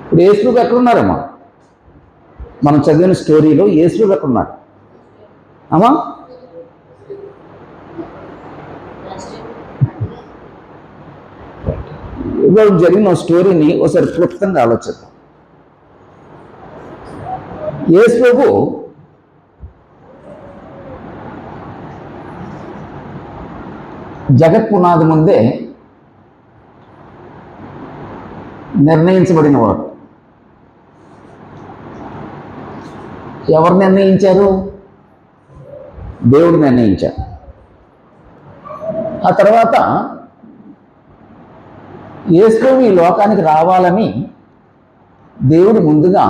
ఇప్పుడు యేసు ఎక్కడున్నారమ్మా? మనం చదివిన స్టోరీలో యేసు ఎక్కడున్నారు అమ్మా? ఇవాళ జరిగిన స్టోరీని ఒకసారి క్లుప్తంగా ఆలోచిద్దాం. యేసు ప్రభు జగత్ పునాది ముందే నిర్ణయించబడినవాడు. ఎవరు నిర్ణయించారు? దేవుడు నిర్ణయించారు. ఆ తర్వాత యేసు ప్రభు ఈ లోకానికి రావాలని దేవుడు ముందుగా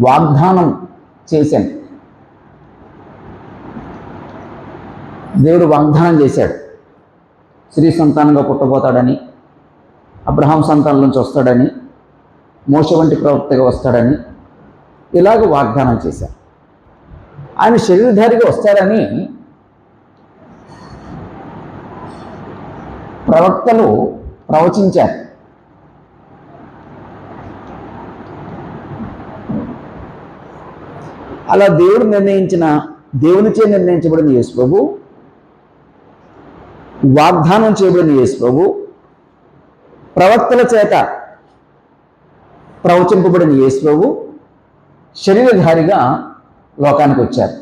వాగ్దానం చేశాను. దేవుడు వాగ్దానం చేశాడు, స్త్రీ సంతానంగా పుట్టబోతాడని, అబ్రహాం సంతానం నుంచి వస్తాడని, మోషే వంటి ప్రవక్తగా వస్తాడని ఇలాగ వాగ్దానం చేశారు. ఆయన శరీరధారిగా వస్తాడని ప్రవక్తలు ప్రవచించారు. అలా దేవునిచే నిర్ణయించబడిన యేసు ప్రభు, వాగ్దానం చేయబడిన యేసు ప్రభు, ప్రవక్తల చేత ప్రవచింపబడిన యేసు ప్రభు శరీరధారిగా లోకానికి వచ్చారు.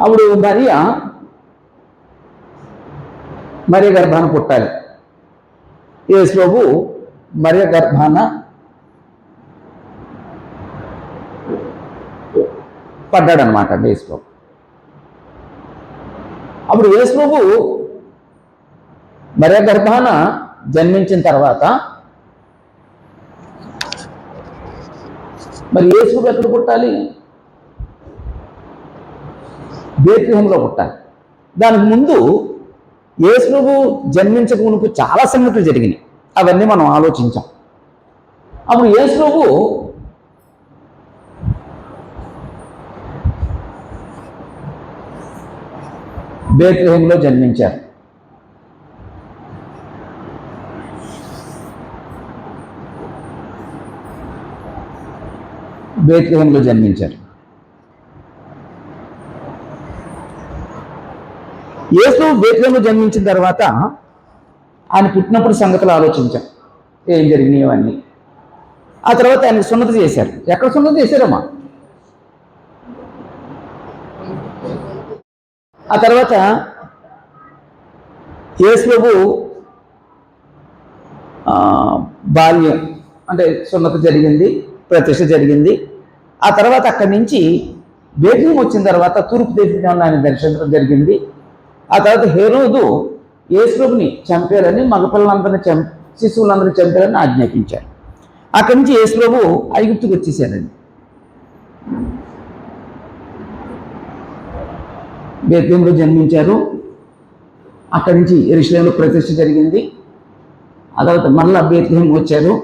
అప్పుడు మరియ గర్భాన పుట్టాలి. యేసు ప్రభు మరియ గర్భాన పడ్డాడనమాట యేసు ప్రభు. అప్పుడు యేసు ప్రభు మరియ గర్భాన జన్మించిన తర్వాత మరి యేసు ప్రభు ఎక్కడ పుట్టాలి? బేత్లెహేములో పుట్టాలి. దానికి ముందు యేసు ప్రభు జన్మించక మునుపు చాలా సంగతులు జరిగినాయి. అవన్నీ మనం ఆలోచించాం. అప్పుడు యేసు ప్రభు బేత్లెహేములో జన్మించారు. బేత్లెహేములో జన్మించారు. యేసు బేత్లెహేములో జన్మించిన తర్వాత ఆయన పుట్టినప్పుడు సంగతులు ఆలోచించాం, ఏం జరిగినాయి అవన్నీ. ఆ తర్వాత ఆయనకు సున్నతి చేశారు. ఎక్కడ సున్నతి చేశారమ్మా? ఆ తర్వాత యేసు ప్రభు బాల్యం అంటే సున్నతి జరిగింది, ప్రతిష్ఠ జరిగింది. ఆ తర్వాత అక్కడి నుంచి బేత్లెహేము వచ్చిన తర్వాత తూర్పు దేశంలో ఆయన దర్శించడం జరిగింది. ఆ తర్వాత హేరోదు యేసు ప్రభుని చంపేయాలని, మగపిల్లలందరినీ శిశువులందరినీ చంపేయాలని ఆజ్ఞాపించారు. అక్కడి నుంచి యేసు ప్రభు ఐగుప్తుకు వచ్చేసారండి. బేత్లెహేములో జన్మించారు. అక్కడి నుంచి యెరూషలేములో ప్రతిష్ఠ జరిగింది. ఆ తర్వాత మళ్ళా బేత్లెహేము వచ్చారు.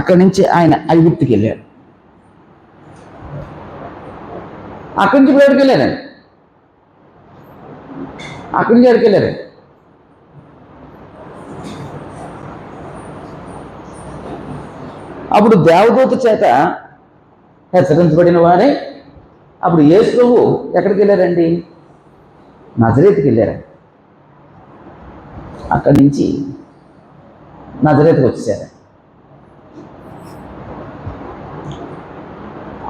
అక్కడి నుంచి ఆయన ఐగుప్తుకి వెళ్ళారు. అక్కడి నుంచి బయటకు వెళ్ళారండి. అక్కడి నుంచి ఎక్కడికి వెళ్ళారు? అప్పుడు దేవదూత చేత హెచ్చరించబడిన వారే అప్పుడు యేసు ప్రభు ఎక్కడికి వెళ్ళారండి? నజరేతుకి వెళ్ళారండి. అక్కడి నుంచి నజరేతుకి వచ్చేసారు.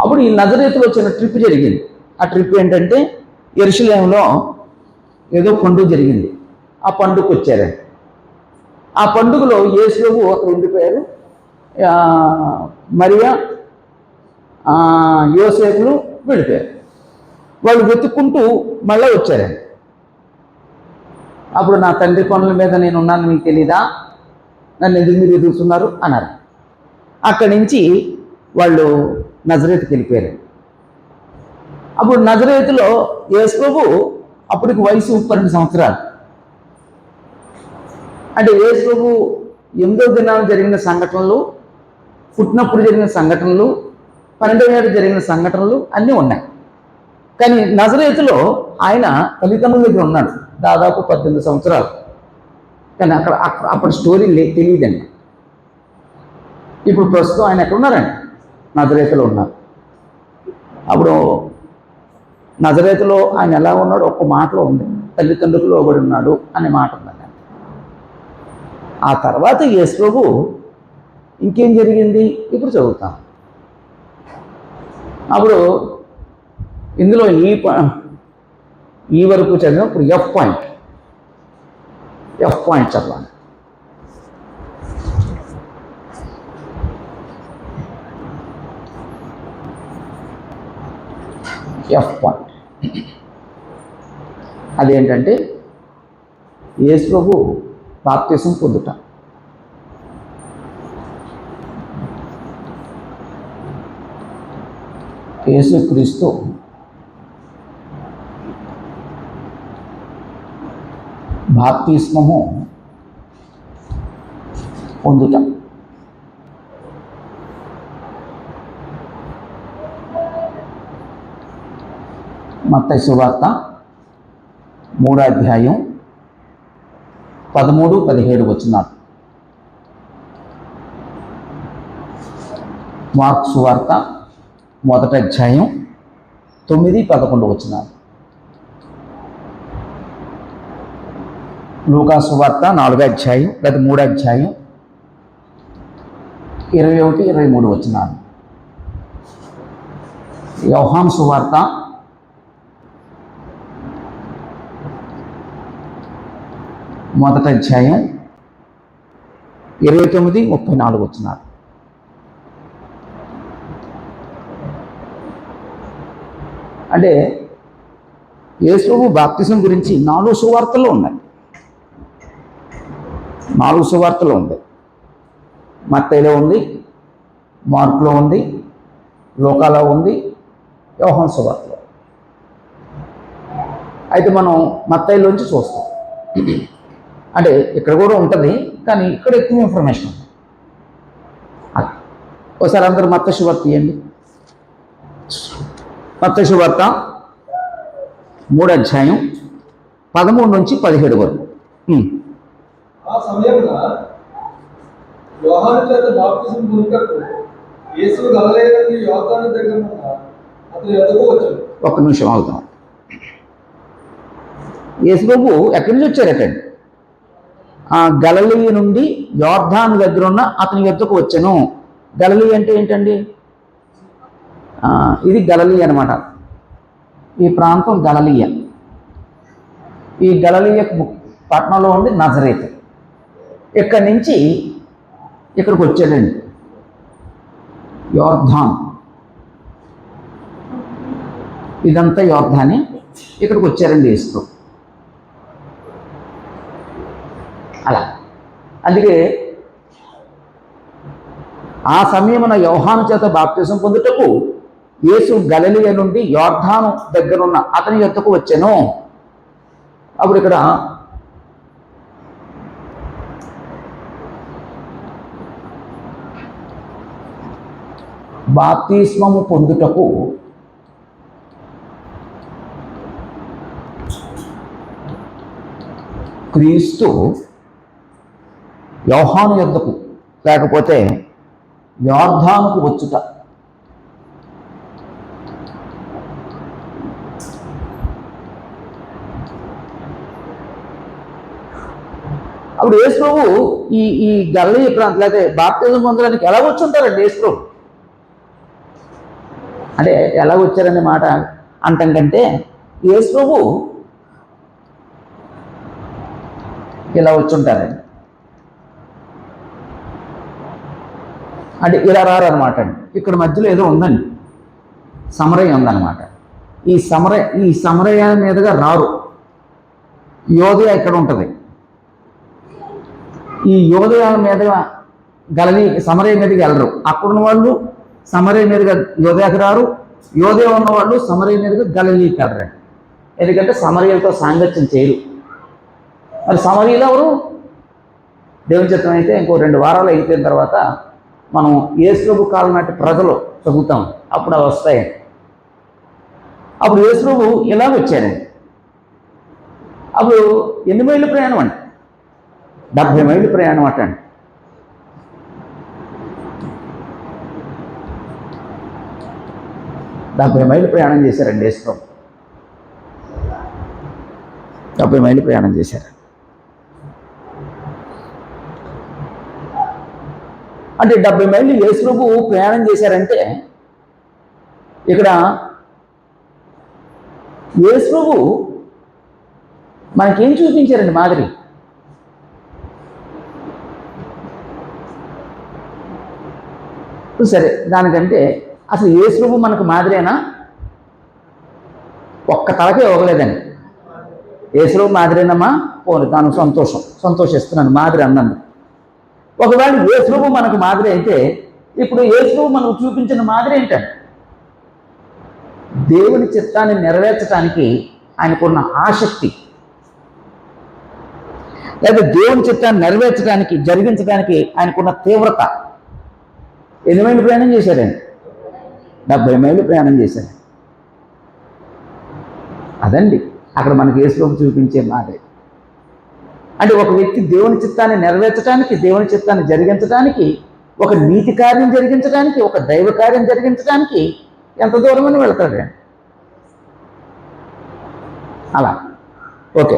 అప్పుడు ఈ నజరేతులో వచ్చిన ట్రిప్ జరిగింది. ఆ ట్రిప్ ఏంటంటే యెరూషలేములో ఏదో పండుగ జరిగింది. ఆ పండుగకు వచ్చారండి. ఆ పండుగలో యేసు ప్రభు అక్కడ ఉండిపోయారు. మరియా యోసేపులు వెళ్ళిపోయారు. వాళ్ళు వెతుక్కుంటూ మళ్ళీ వచ్చారండి. అప్పుడు నా తండ్రి పనుల మీద నేను ఉన్నాను, మీకు తెలీదా? నన్ను ఎందుకు మీరు ఎదుగుతున్నారు అన్నారు. అక్కడి నుంచి వాళ్ళు నజరేతుకి వెళ్ళిపోయారు. అప్పుడు నజరేతులో యేసు ప్రభు అప్పటికి వయసు 32 సంవత్సరాలు. అంటే యేసు ప్రభు 8వ దినాన జరిగిన సంఘటనలు, పుట్టినప్పుడు జరిగిన సంఘటనలు, 12వ ఏట జరిగిన సంఘటనలు అన్నీ ఉన్నాయి. కానీ నజరేతులో ఆయన తల్లిదండ్రుల దగ్గర ఉన్నాడు దాదాపు 18 సంవత్సరాలు. కానీ అప్పుడు స్టోరీ తెలియదండి. ఇప్పుడు ప్రస్తుతం ఆయన ఎక్కడ ఉన్నారండి? నజరేతులో ఉన్నారు. అప్పుడు నజరేతులో ఆయన ఎలా ఉన్నాడు ఒక్క మాటలో ఉంది, తల్లిదండ్రులకు లోబడి ఉన్నాడు అనే మాట ఉందండి. ఆ తర్వాత యేసు ప్రభు ఇంకేం జరిగింది ఇప్పుడు చదువుతాం. అప్పుడు ఇందులో ఈ వరకు చదివిన ఇప్పుడు ఎఫ్ పాయింట్ చదవాలి. ఎఫ్ పాయింట్ అదేంటంటే యేసు ప్రభు బాప్తిసం పొందుట. యేసుక్రీస్తు బాప్తిస్మము పొందుట. మత్తయి సువార్త 3వ అధ్యాయం 13-17 వచనాలు. మార్కు సువార్త 1వ అధ్యాయం 9-11 వచనాలు. లూకా సువార్త 4వ అధ్యాయం లేదా 3వ అధ్యాయం 21-23 వచనాలు. యోహాను సువార్త 1వ అధ్యాయం 29-34 వచనాలు. అంటే యేసు ప్రభు బాప్తిజం గురించి 4 సువార్తల్లో ఉన్నాయి. 4 సువార్తలు ఉంది. మత్తయిలో ఉంది, మార్కులో ఉంది, లూకాలో ఉంది, యోహాను సువార్తలో. అయితే మనం మత్తయిలోంచి చూస్తాం. అంటే ఇక్కడ కూడా ఉంటుంది, కానీ ఇక్కడ ఎక్కువ ఇన్ఫర్మేషన్ ఉంది. ఒకసారి అందరూ మత్తయి సువార్త తీయండి. మత్తయి సువార్త 3వ అధ్యాయం 13-17 వరకు. ఆ సమయమున యోహాను చేత బాప్తిసం పొందుటకు యేసు గలిలయ నుండి యోర్దాను దగ్గరనున్న అతని యొద్దకు వచ్చాడు. ఒక్క నిమిషం ఆగుతాం. యేసు ప్రభు ఎక్కడి నుంచి వచ్చారటండి? గలిలయ నుండి యోర్దాను దగ్గర ఉన్న అతని యొద్దకు వచ్చాను. గలిలయ అంటే ఏంటండి? ఇది గలిలయ అనమాట. ఈ ప్రాంతం గలిలయ. ఈ గలిలయ పట్టణంలో ఉంది నజరేతు. ఇక్కడి నుంచి ఇక్కడికి వచ్చాడండి. యోర్దాన్, ఇదంతా యోర్దానే. ఇక్కడికి వచ్చారండి యేసు. అలా అందుకే ఆ సమయమున యోహాను చేత బాప్తిసం పొందుటకు యేసు గలిలయ నుండి యోర్దాను దగ్గరున్న అతని యొద్దకు వచ్చాను. అప్పుడు ఇక్కడ బాప్తిస్మము పొందుటకు క్రీస్తు యోహాను యొద్దకు లేకపోతే యోర్దానుకు వచ్చుట. అప్పుడు యేసు ప్రభు ఈ గలిలయ ప్రాంతం లేకపోతే బాప్తిజం పొందడానికి ఎలా వచ్చుంటారండి యేసు ప్రభు? అంటే ఎలా వచ్చారనే మాట అంటాం కంటే యేసు ప్రభు ఇలా వచ్చుంటారండి. అంటే ఇలా రారనమాట అండి. ఇక్కడ మధ్యలో ఏదో ఉందండి, సమరయ ఉందన్నమాట. ఈ సమరయ మీదుగా రారు. యోదయ ఇక్కడ ఉంటుంది. ఈ యోదయ మీదుగా సమరయ మీదకి వెళ్ళరు. అక్కడున్న వాళ్ళు సమరయ మీదుగా యోదయకు రారు. యోదయ ఉన్న వాళ్ళు సమరయ మీదుగా గలిలయకి వెళ్ళరండి. ఎందుకంటే సమరయలతో సాంగత్యం చేయరు. మరి సమరయులు ఎవరు? దేవుని చిత్తం అయితే ఇంకో 2 వారాలు అయిపోయిన తర్వాత మనం యేసుప్రభు కాలం నాటి ప్రజలు చదువుతాం, అప్పుడు అవి వస్తాయి. అప్పుడు యేసుప్రభు ఇలా వచ్చారండి. అప్పుడు ఎన్ని మైళ్ళు ప్రయాణం అండి? 70 మైళ్ళు ప్రయాణం అండి. డెబ్బై మైళ్ళు ప్రయాణం చేశారండి యేసుప్రభు. 70 మైళ్ళు ప్రయాణం చేశారు. అంటే 70 మైళ్ళు యేసుప్రభు ప్రయాణం చేశారంటే ఇక్కడ యేసుప్రభు మనకేం చూపించారండి మాదిరి? సరే, దానికంటే అసలు యేసుప్రభు మనకు మాదిరేనా? ఒక్క తలకే ఇవ్వలేదండి. యేసుప్రభు మాదిరేనమ్మా, పోను తాను సంతోషిస్తున్నాను మాదిరి అన్నాను. ఒకవేళ యేసుప్రభు మనకు మాదిరి అయితే ఇప్పుడు యేసుప్రభు మనకు చూపించిన మాదిరి ఏంటంటే దేవుని చిత్తాన్ని నెరవేర్చడానికి ఆయనకున్న ఆసక్తి, లేదా దేవుని చిత్తాన్ని నెరవేర్చడానికి జరిగించడానికి ఆయనకున్న తీవ్రత. ఎన్ని మైళ్ళు ప్రయాణం చేశారండి? 70 మైళ్ళు ప్రయాణం చేశారు. అదండి అక్కడ మనకి యేసుప్రభు చూపించే మాదిరి. అంటే ఒక వ్యక్తి దేవుని చిత్తాన్ని నెరవేర్చడానికి, దేవుని చిత్తాన్ని జరిగించడానికి, ఒక నీతి కార్యం జరిగించడానికి, ఒక దైవ కార్యం జరిగించడానికి ఎంత దూరమని వెళ్తాడు. అలా ఓకే.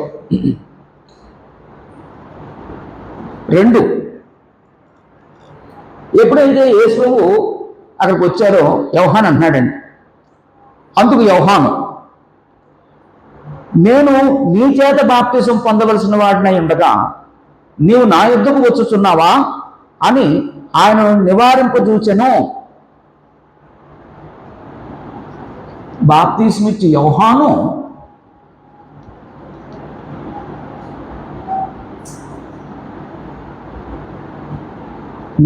2, ఎప్పుడైతే యేసుప్రభు అక్కడికి వచ్చారో యోహాను అంటున్నాడండి. అందుకు యోహాను, నేను నీ చేత బాప్తిసం పొందవలసిన వాడినై ఉండగా నీవు నా యుద్ధకు వచ్చుచున్నావా అని ఆయనను నివారింపజూచెను. బాప్తిస్మిచ్చి యోహాను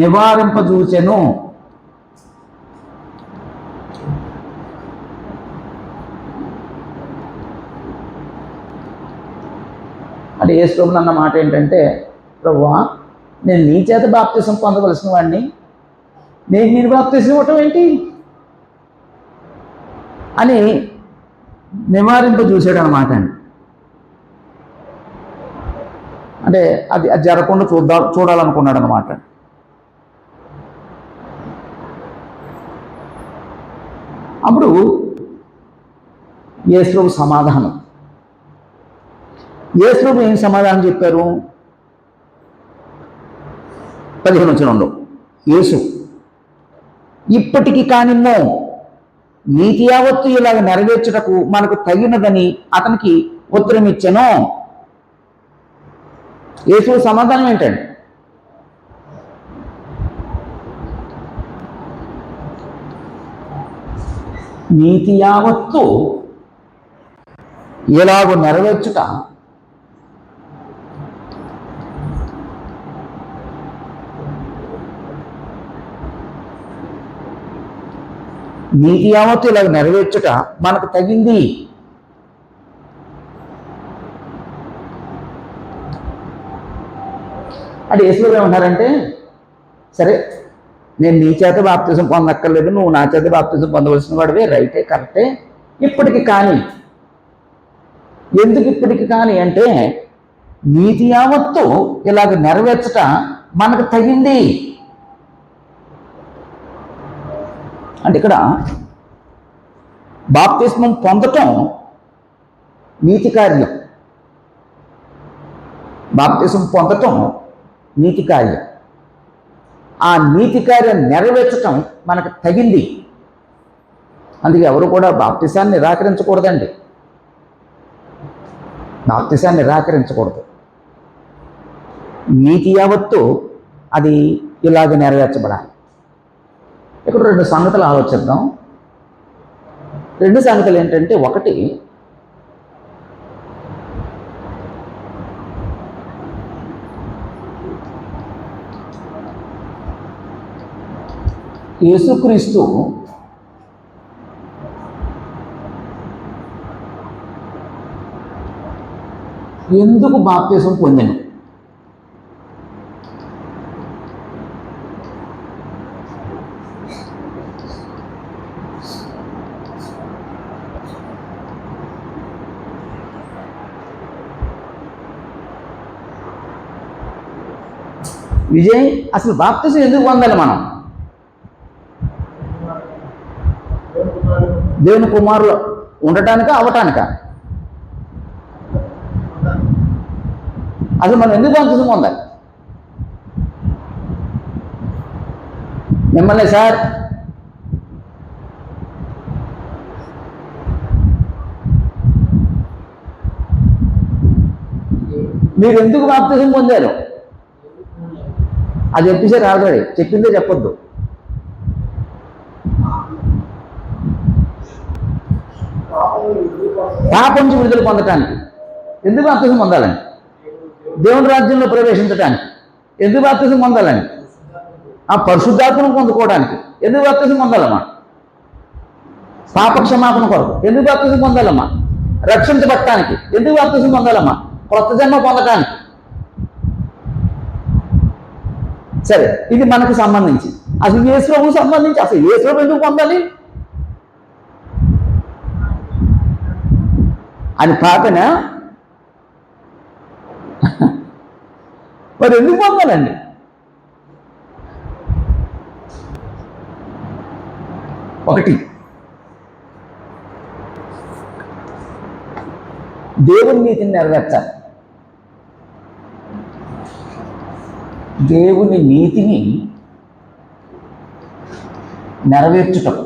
నివారింపజూచెను. అంటే యేసుప్రభు అన్న మాట ఏంటంటే, ప్రభువా నేను నీ చేత బాప్తిసం పొందవలసిన వాడిని, నేను బాప్తిసం ఇవ్వటం ఏంటి అని నివారింపజూసాడు అన్నమాట అండి. అంటే అది జరగకుండా చూడాలనుకున్నాడు అన్నమాట. అప్పుడు యేసుప్రభు సమాధానం, యేసుప్రభు ఏం సమాధానం చెప్పారు? 15 వచనంలో యేసు, ఇప్పటికి కానిమ్మో నీతి యావత్తు ఇలాగ నెరవేర్చుటకు మనకు తగినదని అతనికి ఉత్తరం ఇచ్చెను. యేసు సమాధానం ఏంటండి? నీతి యావత్తు ఎలాగో నెరవేర్చుట నీతి యావత్తు ఇలాగ నెరవేర్చుట మనకు తగింది. అంటే యేసుప్రభు ఏమన్నారంటే, సరే నేను నీ చేత బాప్తిసం పొందక్కర్లేదు, నువ్వు నా చేత బాప్తిసం పొందవలసిన వాడివే, రైటే, కరెక్టే. ఇప్పటికి కానీ, ఎందుకు ఇప్పటికి కానీ అంటే నీతి యావత్తు ఇలాగ నెరవేర్చట మనకు తగింది. అంటే ఇక్కడ బాప్తిస్మం పొందటం నీతి కార్యం, బాప్తిసం పొందటం నీతి కార్యం. ఆ నీతి కార్యం నెరవేర్చటం మనకు తగింది. అందుకే ఎవరు కూడా బాప్తిసాన్ని నిరాకరించకూడదండి, బాప్తిసాన్ని నిరాకరించకూడదు. నీతి యావత్తు అది ఇలాగ నెరవేర్చబడాలి. ఇక్కడ 2 సంగతులు ఆలోచిద్దాం. 2 సంగతులు ఏంటంటే, ఒకటి యేసుక్రీస్తు ఎందుకు బాప్తిసం పొందెను? విజయ్, అసలు బాప్తిజం ఎందుకు పొందాలి మనం? దేవుని కుమారులు ఉండటానికా అవటానికా? అసలు మనం ఎందుకు బాప్తిజం పొందాలి? మిమ్మల్ని సార్ మీరు ఎందుకు బాప్తిజం పొందారు అది చెప్పేసారు ఆల్రెడీ, చెప్పిందే చెప్పొద్దు. పాపం నుంచి విడుదల పొందటానికి. ఎందుకు బాప్తిజం పొందాలని? దేవుని రాజ్యంలో ప్రవేశించడానికి. ఎందుకు బాప్తిజం పొందాలని? ఆ పరిశుద్ధాత్మను పొందుకోవడానికి. ఎందుకు బాప్తిజం పొందాలమ్మా? పాప క్షమాపణ కొరకు. ఎందుకు బాప్తిజం పొందాలమ్మా? రక్షించబడటానికి. ఎందుకు బాప్తిజం పొందాలమ్మా? కొత్త జన్మ పొందటానికి. సరే, ఇది మనకు సంబంధించి. అసలు యేసు ప్రభువుకు సంబంధించి అసలు యేసు ప్రభు ఎందుకు పొందాలి అని పాపనా? మరి ఎందుకు పొందాలండి? ఒకటి, దేవుని నీతిని నెరవేర్చాలి. దేవుని నీతిని నెరవేర్చుటం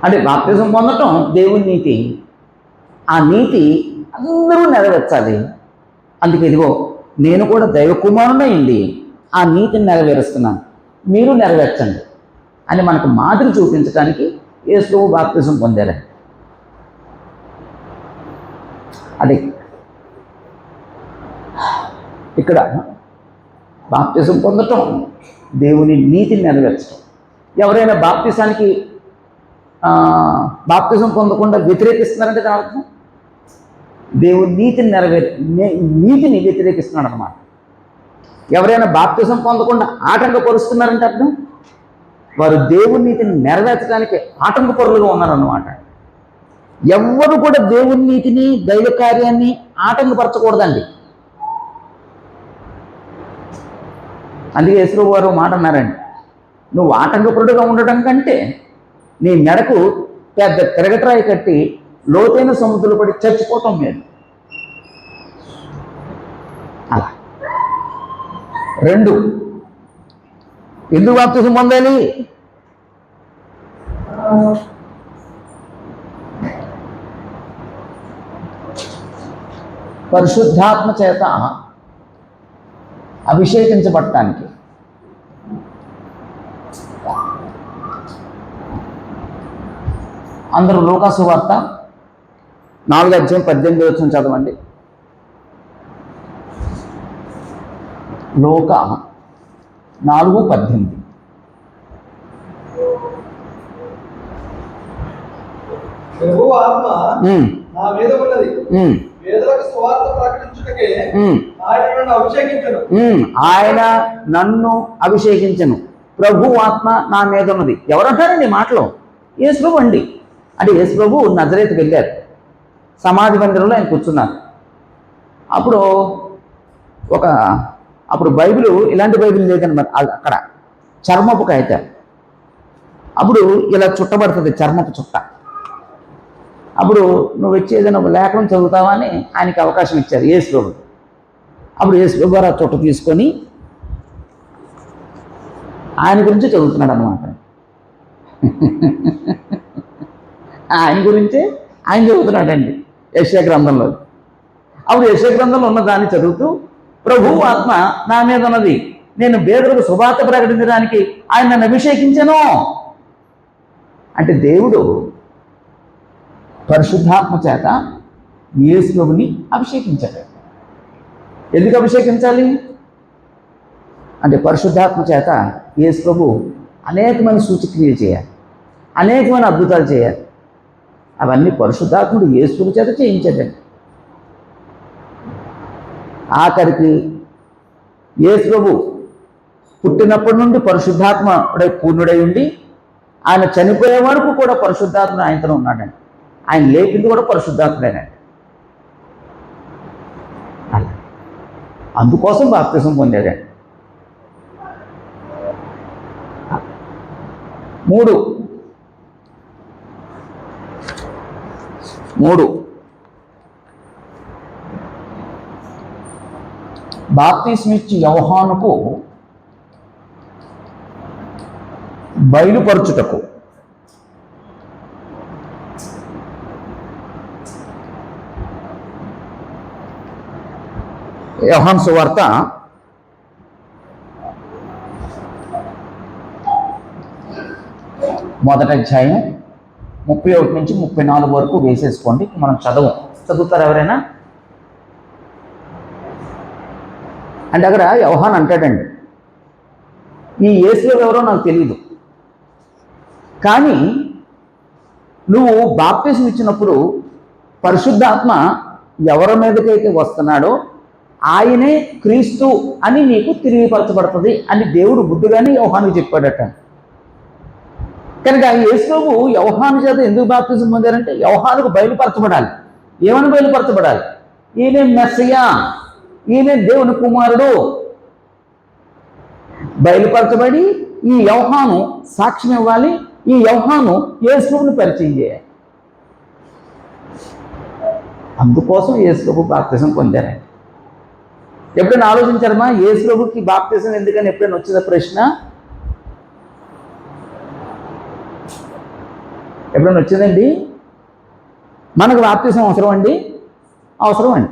అంటే బాప్తిజం పొందటం దేవుని నీతి. ఆ నీతి అందరూ నెరవేర్చాలి. అందుకే ఇదిగో నేను కూడా దైవ కుమారుడైంది ఆ నీతిని నెరవేరుస్తున్నాను, మీరు నెరవేర్చండి అని మనకు మాదిరి చూపించడానికి యేసు బాప్తిజం పొందారు. అది ఇక్కడ బాప్తిజం పొందటం దేవుని నీతిని నెరవేర్చడం. ఎవరైనా బాప్తిజం పొందకుండా వ్యతిరేకిస్తున్నారంటే దాని అర్థం దేవుని నీతిని వ్యతిరేకిస్తున్నాడు అన్నమాట. ఎవరైనా బాప్తిజం పొందకుండా ఆటంకపరుస్తున్నారంటే అర్థం వారు దేవుని నీతిని నెరవేర్చడానికి ఆటంకపరులుగా ఉన్నారన్నమాట. ఎవ్వరు కూడా దేవుని నీతిని దైవ కార్యాన్ని ఆటంకపరచకూడదండి. అందుకే యేసు వారు మాట అన్నారండి, నువ్వు ఆటంకపరుడుగా ఉండటం కంటే నీ మెడకు పెద్ద తిరగట్రాయి కట్టి లోతైన సముద్రంలో పడి చచ్చిపోవటం లేదు. అలా. రెండు, ఎందుకు బాప్తిజం పొందాలి? పరిశుద్ధాత్మ చేత అభిషేకించబడటానికి. అందరూ లూకా సువార్త 4:18 చదవండి. లూకా 4:18. ప్రభువు ఆత్మ నా మీద ఉన్నది, పేదలకు సువార్త ప్రకటించుటకే ఆయన నన్ను అభిషేకించెను. ఆయన నన్ను అభిషేకించెను. ప్రభు ఆత్మ నా మీద ఉన్నది. ఎవరంటారండి మాటలో? యేసు ప్రభు అండి. అంటే యేసు ప్రభు నజరేతుకు వెళ్ళారు, సమాధి మందిరంలో ఆయన కూర్చున్నారు. అప్పుడు బైబిల్ ఇలాంటి బైబిల్ లేదన్నమాట. అక్కడ చర్మపు కాగితాలు. అప్పుడు ఇలా చుట్టబడుతుంది చర్మపు చుట్ట. అప్పుడు నువ్వు వచ్చి ఏదైనా ఒక లేఖనం చదువుతావా అని ఆయనకి అవకాశం ఇచ్చారు యేసు ప్రభు. అప్పుడు యేసు ప్రభు గారు ఆ చుట్ట తీసుకొని ఆయన గురించి చదువుతున్నాడు అన్నమాట. ఆయన గురించే ఆయన చదువుతున్నాడండి యెషయా గ్రంథంలో. అప్పుడు యెషయా గ్రంథంలో ఉన్న దాన్ని చదువుతూ ప్రభువు ఆత్మ నా మీద ఉన్నది, నేను పేదలకు సువార్త ప్రకటించడానికి ఆయన నన్ను అభిషేకించెను. అంటే దేవుడు పరిశుద్ధాత్మ చేత యేసు ప్రభుని అభిషేకించాడు. ఎందుకు అభిషేకించాలి అంటే పరిశుద్ధాత్మ చేత యేసు ప్రభు అనేకమైన సూచక్రియలు చేయాలి, అనేకమైన అద్భుతాలు చేయాలి. అవన్నీ పరిశుద్ధాత్ముడు యేసు ప్రభు చేత చేయించాడండి. ఆఖరికి యేసు ప్రభు పుట్టినప్పటి నుండి పరిశుద్ధాత్ముడై పూర్ణుడై ఉండి ఆయన చనిపోయే వరకు కూడా పరిశుద్ధాత్ముడు ఆయనతో ఉన్నాడండి. ఆయన లేపింది కూడా పరిశుద్ధాత్ముడేనండి. అలా అందుకోసం బాప్తిసం పొందాడండి. 3 బాప్తిస్మిచ్చి యోహానుకు బయలుపరచుటకు. యోహాను సువార్త 1వ అధ్యాయం 31 నుంచి 34 వరకు వేసేసుకోండి. మనం చదువుతారు ఎవరైనా? అంటే అక్కడ యోహాను అంటాడండి, ఈ యేసు ఎవరో నాకు తెలియదు, కానీ నువ్వు బాప్తిసం ఇచ్చినప్పుడు పరిశుద్ధాత్మ ఎవరి మీదకైతే వస్తున్నాడో ఆయనే క్రీస్తు అని నీకు తిరిగిపరచబడుతుంది అని దేవుడు బుద్ధిగానే యోహానుకు చెప్పాడట. కనుక యేసుప్రభు యోహాను చేత ఎందుకు బాప్తిసం పొందారంటే యోహానుకు బయలుపరచబడాలి. ఏమని బయలుపరచబడాలి? ఈయన మెస్సయ్యా, ఈయన దేవుని కుమారుడు. బయలుపరచబడి ఈ యోహాను సాక్ష్యం ఇవ్వాలి, ఈ యోహాను యేసుప్రభుని పరిచయం చేయాలి. అందుకోసం యేసుప్రభు బాప్తిసం పొందారండి. ఎప్పుడైనా ఆలోచించారమ్మా యేసుప్రభుకి బాప్తిసం ఎందుకని ఎప్పుడైనా వచ్చిన ప్రశ్న? ఎప్పుడైనా వచ్చిందండి? మనకు బాప్తిసం అవసరం అండి? అవసరం అండి.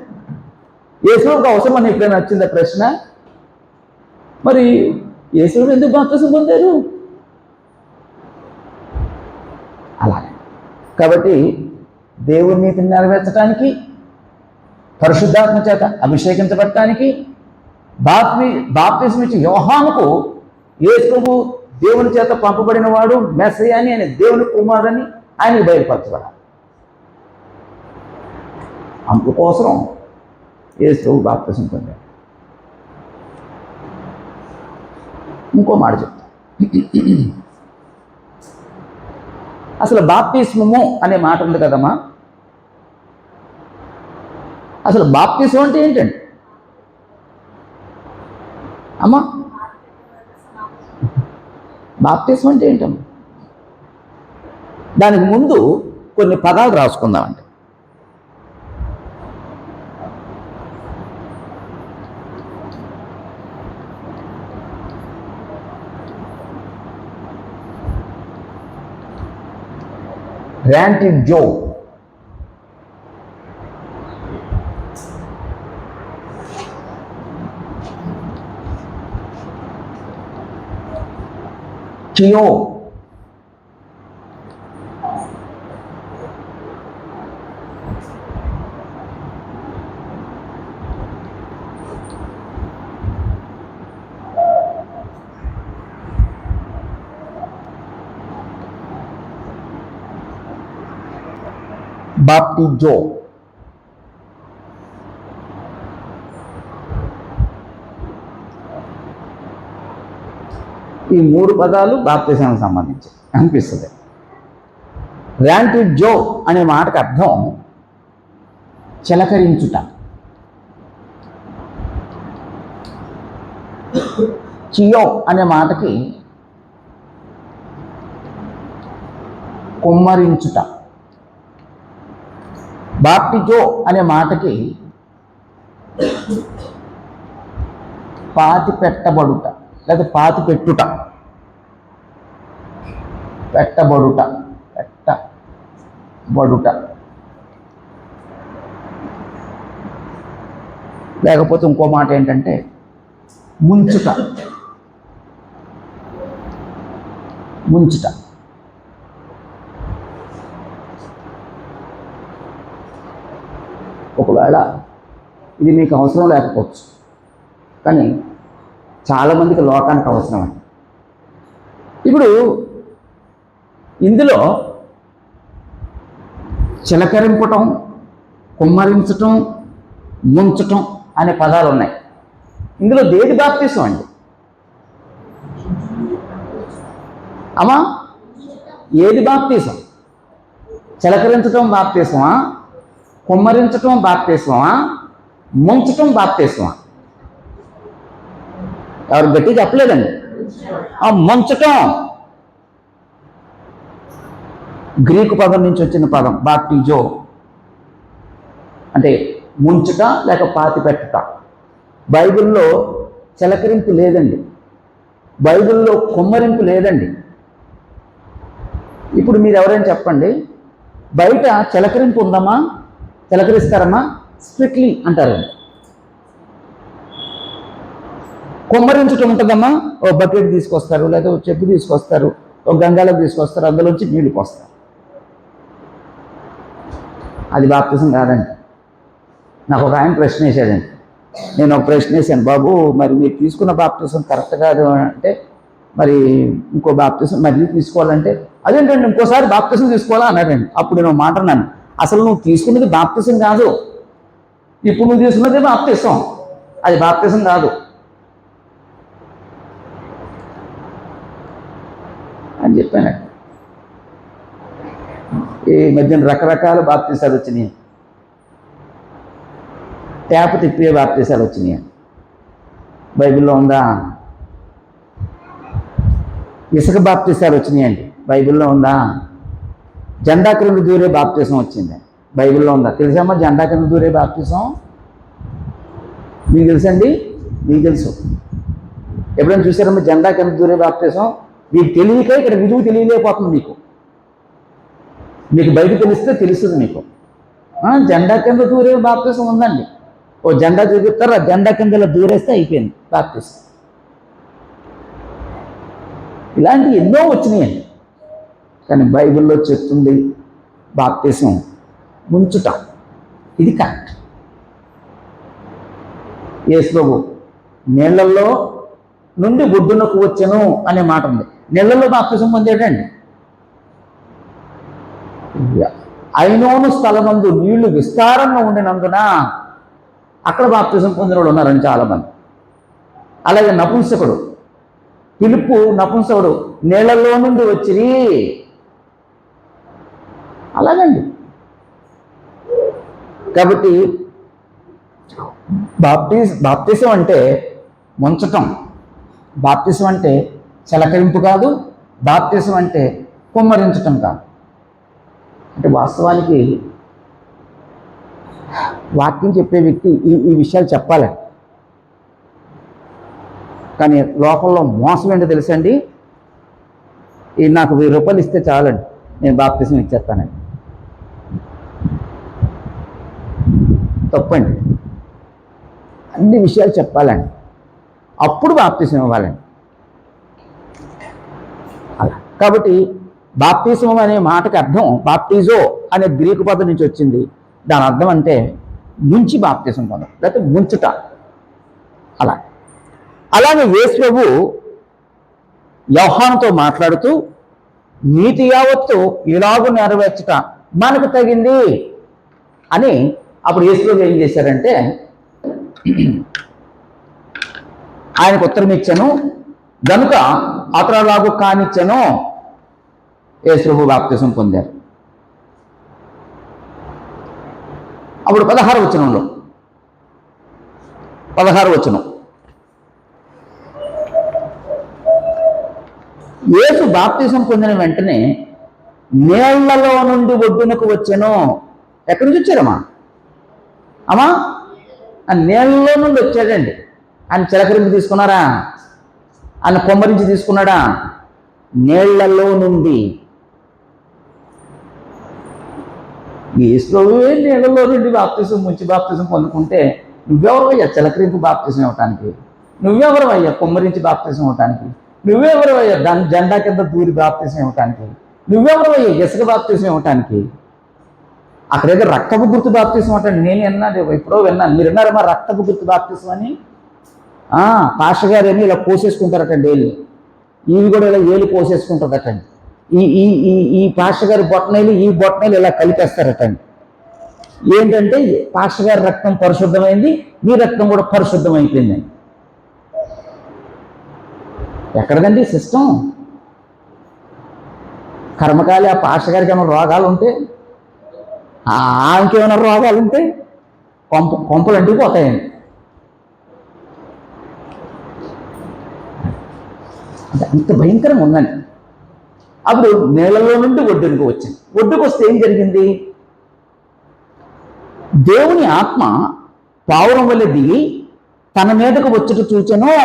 యేసుప్రభుకి అవసరం అని ఎప్పుడైనా వచ్చిందా ప్రశ్న? మరి యేసుప్రభు ఎందుకు బాప్తిసం పొందారు? అలాగే కాబట్టి దేవుని నీతిని నెరవేర్చడానికి, పరిశుద్ధాత్మ చేత అభిషేకించబడటానికి బాప్తిసం ఇచ్చి యోహానుకు యేసుప్రభు దేవుని చేత పంపబడిన వాడు మెస్సయ్య అని, ఆయన దేవుని కుమారుడని ఆయనకు బయలుపరచబడాలి. అందుకోసం యేసుప్రభు బాప్తిసం పొందాడు. ఇంకో మాట చెప్తా. అసలు బాప్తిస్మము అనే మాట ఉంది కదమ్మా, అసలు బాప్తిసం అంటే ఏంటండి అమ్మా? బాప్తిసం అంటే ఏంటమ్మా? దానికి ముందు కొన్ని పదాలు రాసుకుందామండి. ర్యాంటిడ్ జో, చియో, బాప్టిజో. ఈ 3 పదాలు బాప్తిసానికి సంబంధించి అనిపిస్తుంది. ర్యాంటిడ్ జో అనే మాటకు అర్థం చిలకరించుట. చియో అనే మాటకి కుమ్మరించుట. బాప్టిజో అనే మాటకి పాతి పెట్టబడుట లేదా పాతి పెట్టుట. పెట్టబడుట, పెట్టబడుట. లేకపోతే ఇంకో మాట ఏంటంటే ముంచుట. ముంచుట. ఒకవేళ ఇది మీకు అవసరం లేకపోవచ్చు, కానీ చాలామందికి లోకానికి అవసరం అండి. ఇప్పుడు ఇందులో చిలకరింపటం, కుమ్మరించటం, ముంచటం అనే పదాలు ఉన్నాయి. ఇందులో దేని బాప్తిసం అండి అమ్మా? ఏది బాప్తిసం? చిలకరించటం బాప్తిసమా? కుమ్మరించటం బాప్తిసమా? ముంచటం బాప్తిసమా? ఎవరు గట్టిగా చెప్పలేదండి. ముంచటం గ్రీకు పదం నుంచి వచ్చిన పదం బాప్టిజో, అంటే ముంచుట లేక పాతి పెట్టట. బైబిల్లో చిలకరింపు లేదండి, బైబిల్లో కుమ్మరింపు లేదండి. ఇప్పుడు మీరు ఎవరైనా చెప్పండి, బయట చిలకరింపు ఉందమ్మా, చిలకరిస్తారమ్మా, స్ట్రిక్ట్లీ అంటారండి. కుమ్మరించటం ఉంటుందమ్మా, ఓ బకెట్ తీసుకొస్తారు, లేదా ఓ చెప్పు తీసుకొస్తారు, ఒక గంగాలో తీసుకొస్తారు, అందులోంచి నీళ్ళు పోస్తారు. అది బాప్తిజం కాదండి. నాకు ఒక ఆయన ప్రశ్న వేశాడండి, నేను ఒక ప్రశ్న వేశాను, బాబు మరి మీరు తీసుకున్న బాప్తిజం కరెక్ట్ కాదు అంటే, మరి ఇంకో బాప్తిజం మళ్ళీ తీసుకోవాలంటే, అదేంటండి ఇంకోసారి బాప్తిజం తీసుకోవాలా అన్నాడండి. అప్పుడు నేను మాట అన్నాను, అసలు నువ్వు తీసుకున్నది బాప్తిజం కాదు, ఇప్పుడు నువ్వు తీసుకున్నది బాప్తిజం, అది బాప్తిజం కాదు అని చెప్పాను. ఈ మధ్యన రకరకాల బాప్తిసాలు వచ్చినాయి, ట్యాప్ తిప్పే బాప్తిసాలు వచ్చినాయి. బైబిల్లో ఉందా? ఇసుక బాప్తిసాలు వచ్చినాయండి, బైబిల్లో ఉందా? జెండా క్రింద దూరే బాప్తిసం వచ్చింది, బైబిల్లో ఉందా? తెలుసమ్మా జెండా క్రింద దూరే బాప్తిసం? మీకు తెలుసండి? మీకు తెలుసు. ఎప్పుడైనా చూసారమ్మా జెండా కింద దూరే బాప్తిసం? మీకు తెలియక ఇక్కడ విలువ తెలియలేకపోతుంది. మీకు బయట తెలిస్తే తెలుస్తుంది మీకు. జెండా కింద దూరే బాప్తిసం ఉందండి. ఓ జెండా చూపిస్తారు, ఆ జెండా కింద ఇలా దూరేస్తే అయిపోయింది బాప్తిసం. ఇలాంటివి ఎన్నో వచ్చినాయండి. కానీ బైబిల్లో చెప్తుంది బాప్తిసం ముంచుట, ఇది కరెక్ట్. యేసు ప్రభు నీళ్లలో నుండి ఒడ్డునకు వచ్చెను అనే మాట ఉంది. నీళ్లలో బాప్తిసం పొందాడండి. ఐనోను స్థలమందు నీళ్లు విస్తారంగా ఉండినందున అక్కడ బాప్తిసం పొందిన వాళ్ళు ఉన్నారని చాలామంది. అలాగే నపుంసకుడు, పిలుపు నపుంసకుడు నీళ్లలో నుండి వచ్చిరి, అలాగండి. కాబట్టి బాప్తిసం అంటే ముంచటం, బాప్తిసం అంటే చిలకరింపు కాదు, బాప్తిసం అంటే కుమ్మరించటం కాదు. అంటే వాస్తవానికి వాక్యం చెప్పే వ్యక్తి ఈ విషయాలు చెప్పాలండి. కానీ లోకంలో మోసం ఏంటో తెలుసండి, ఈ నాకు 1000 రూపాయలు ఇస్తే చాలండి నేను బాప్తిసం ఇచ్చేస్తానండి. తప్పండి. అన్ని విషయాలు చెప్పాలండి, అప్పుడు బాప్తిసం ఇవ్వాలండి. అలా కాబట్టి బాప్తిసం అనే మాటకి అర్థం బాప్టిజో అనే గ్రీకు పదం నుంచి వచ్చింది. దాని అర్థం అంటే ముంచి బాప్తిసం పొందడం, లేకపోతే ముంచుట. అలాగే యేసు ప్రభు యోహానుతో మాట్లాడుతూ నీతి యావత్తు ఇలాగూ నెరవేర్చుట మనకు తగింది అని, అప్పుడు యేసు ప్రభు ఏం చేశారంటే ఆయనకు ఉత్తరం ఇచ్చాను గనుక అతరలాగు కానిచ్చాను. యేసు ప్రభు బాప్తిసం పొందారు. అప్పుడు 16వ వచనంలో, 16వ వచనం, యేసు బాప్తిసం పొందిన వెంటనే నీళ్లలో నుండి ఒడ్డునకు వచ్చాను. ఎక్కడి నుంచి వచ్చారమ్మా? అమ్మా ఆ నీళ్లలో నుండి వచ్చాడండి. ఆయన చిలకరించి తీసుకున్నారా? ఆయన కొమ్మరించి తీసుకున్నాడా? నీళ్లలో నుండి. యేసు ప్రభువే నీళ్లలో నుండి బాప్తిసం ముంచి బాప్తిసం పొందుకుంటే నువ్వెవరవయ్యా చిలకరించి బాప్తిసం ఇవ్వటానికి? నువ్వెవరవయ్యా కొమ్మరించి బాప్తిసం ఇవ్వటానికి? నువ్వెవరవయ్యా దాని జెండా కింద దూరి బాప్తిసం ఇవ్వటానికి? నువ్వెవరవయ్యా ఇసుక బాప్తిసం ఇవ్వటానికి? అక్కడేదో రక్తపు గుర్తు బాప్తిసం అంటే నేను విన్నాను, ఎప్పుడో విన్నాను. మీరు విన్నారమ్మా రక్తపు గుర్తు బాప్తిసం అని? పాస్టర్ గారు ఏమి ఇలా కోసేసుకుంటారటండి ఏళ్ళు, ఇవి కూడా ఇలా ఏళ్ళు కోసేసుకుంటారటండి. ఈ ఈ ఈ ఈ పాస్టర్ గారి బొట్టనైలు ఈ బొట్టనైలు ఇలా కలిపేస్తారటండి. ఏంటంటే పాస్టర్ గారి రక్తం పరిశుద్ధమైంది, మీ రక్తం కూడా పరిశుద్ధమైపోయిందండి. ఎక్కడదండి సిస్టమ్? కర్మకాలి ఆ పాస్టర్ గారికి ఏమైనా రోగాలు ఉంటే, ఆమెకేమైనా రోగాలు ఉంటే కొంపలు అంటిపోతాయండి. అది అంత భయంకరంగా ఉందండి. అప్పుడు నేలలో నుండి ఒడ్డునికి వచ్చింది. ఒడ్డుకు వస్తే ఏం జరిగింది? దేవుని ఆత్మ పావురం వల్ల దిగి తన మీదకు వచ్చుట చూచెను.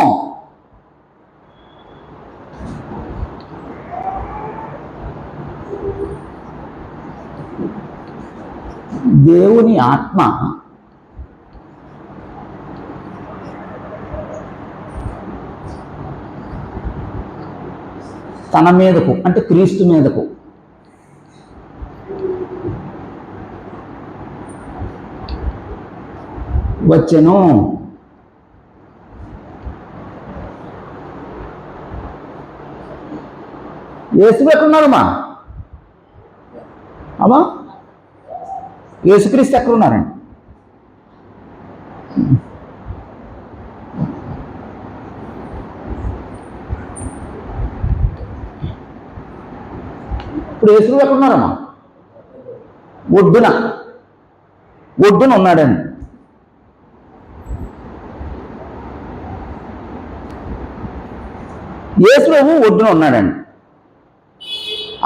దేవుని ఆత్మ తన మీదకు అంటే క్రీస్తు మీదకు వచ్చెను. యేసు ఎక్కడున్నారమ్మా? అమ్మా యేసుక్రీస్తు ఎక్కడున్నారండి? ఇప్పుడు యేసు ఎక్కడున్నారమ్మా? ఒడ్డున ఉన్నాడండి. యేసుప్రభు ఒడ్డున ఉన్నాడండి.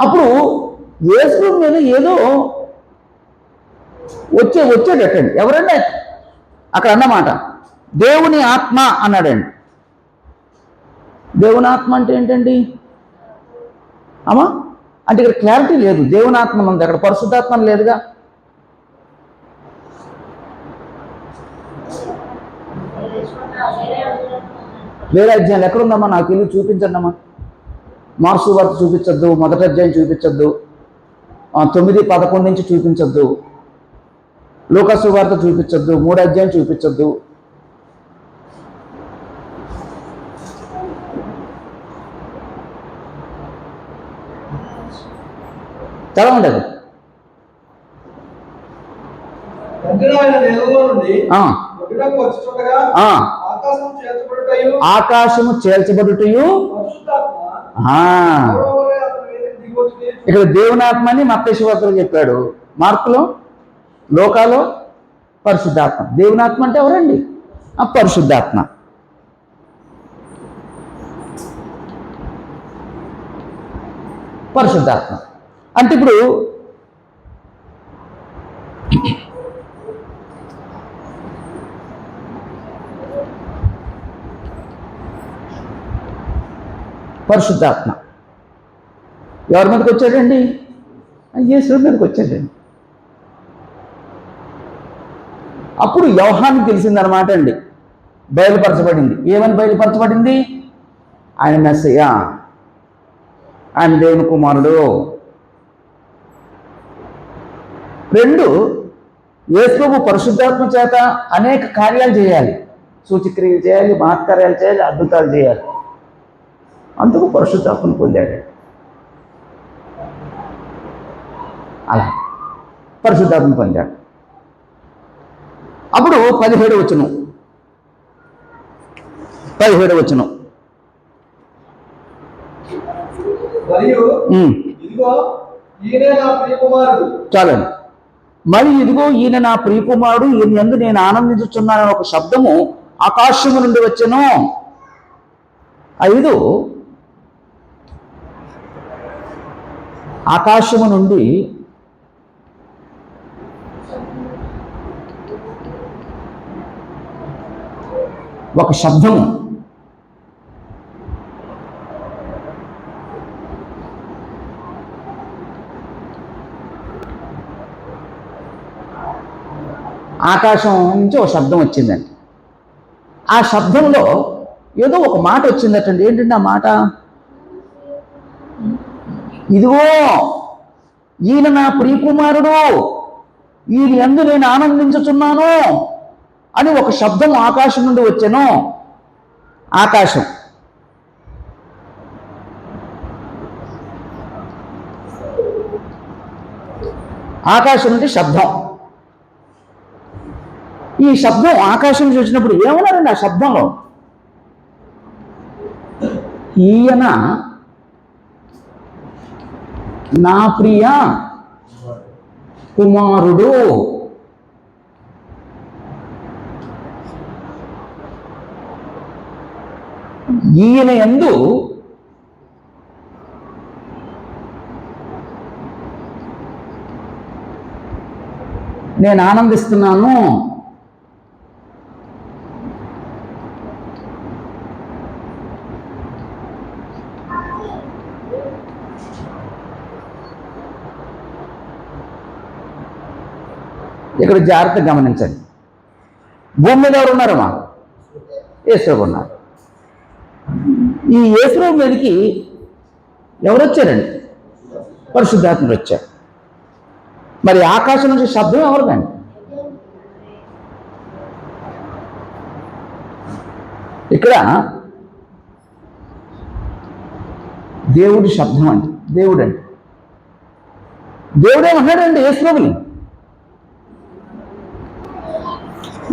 అప్పుడు యేసుప్రభు మీద ఏదో వచ్చేటట్టండి. ఎవరండి అక్కడ అన్నమాట? దేవుని ఆత్మ అన్నాడండి. దేవుని ఆత్మ అంటే ఏంటండి అమ్మా? అంటే ఇక్కడ క్లారిటీ లేదు. దేవుని ఆత్మ ఉంది, అక్కడ పరిశుద్ధాత్మ లేదుగా. వేరే అధ్యాయాలు ఎక్కడుందమ్మా? నాకు ఇల్లు చూపించండి అమ్మా. మార్క్సు వార్త చూపించద్దు, మొదటి అధ్యాయం చూపించద్దు, 9:11 నుంచి చూపించద్దు, లూకాసు వార్త చూపించద్దు, 3వ అధ్యాయం చూపించద్దు. చదవండి అది. ఆకాశము చేల్చబడుటయు. ఇక్కడ దేవునాత్మని మత్తయి వార్తలో చెప్పాడు, మార్కులో, లోకాలో పరిశుద్ధాత్మ. దేవునాత్మ అంటే ఎవరండి? పరిశుద్ధాత్మ. పరిశుద్ధాత్మ అంటే ఇప్పుడు పరిశుద్ధాత్మ ఎవరి మీదకి వచ్చాడండి? యేసుడి మీదకి వచ్చాడండి. అప్పుడు యోహానికి తెలిసిందనమాట అండి, బయలుపరచబడింది. ఏమని బయలుపరచబడింది? ఆయన మెస్సయ్య, ఆయన దేవుని కుమారుడు. 2, యేసుప్రభు పరిశుద్ధాత్మ చేత అనేక కార్యాలు చేయాలి, సూచక్రియలు చేయాలి, మహత్కార్యాలు చేయాలి, అద్భుతాలు చేయాలి. అందుకు పరిశుద్ధాత్మను పొందాడు. అలా పరిశుద్ధాత్మను పొందాడు. అప్పుడు 17వ వచనం చాలండి. మరి ఇదిగో ఈయన నా ప్రియకుమారుడు, ఈయన యందు నేను ఆనందించుచున్నానని ఒక శబ్దము ఆకాశము నుండి వచ్చెను. 5, ఆకాశము నుండి ఒక శబ్దము. ఆకాశం నుంచి ఒక శబ్దం వచ్చిందండి. ఆ శబ్దంలో ఏదో ఒక మాట వచ్చిందటండి. ఏంటంటే ఆ మాట, ఇదిగో ఈయన నా ప్రియకుమారుడు, ఈయన యందు నేను ఆనందించుచున్నాను అని ఒక శబ్దం ఆకాశం నుండి వచ్చాను. ఆకాశం నుండి శబ్దం. ఈ శబ్దం ఆకాశం నుంచి వచ్చినప్పుడు ఏమన్నారండి ఆ శబ్దంలో? ఈయన నా ప్రియ కుమారుడు, ఈయన యందు నేను ఆనందిస్తున్నాను. ఇక్కడ జాగ్రత్తగా గమనించండి. భూమి మీద ఎవరు ఉన్నారమ్మా? యేసుప్రభు ఉన్నారు. ఈ యేసుప్రభు మీదకి ఎవరు వచ్చారండి? పరిశుద్ధాత్ముడు వచ్చారు. మరి ఆకాశం నుంచి శబ్దం ఎవరిదండి? ఇక్కడ దేవుడి శబ్దం అండి. దేవుడు అండి. దేవుడేమన్నాడండి యేసుప్రభుని?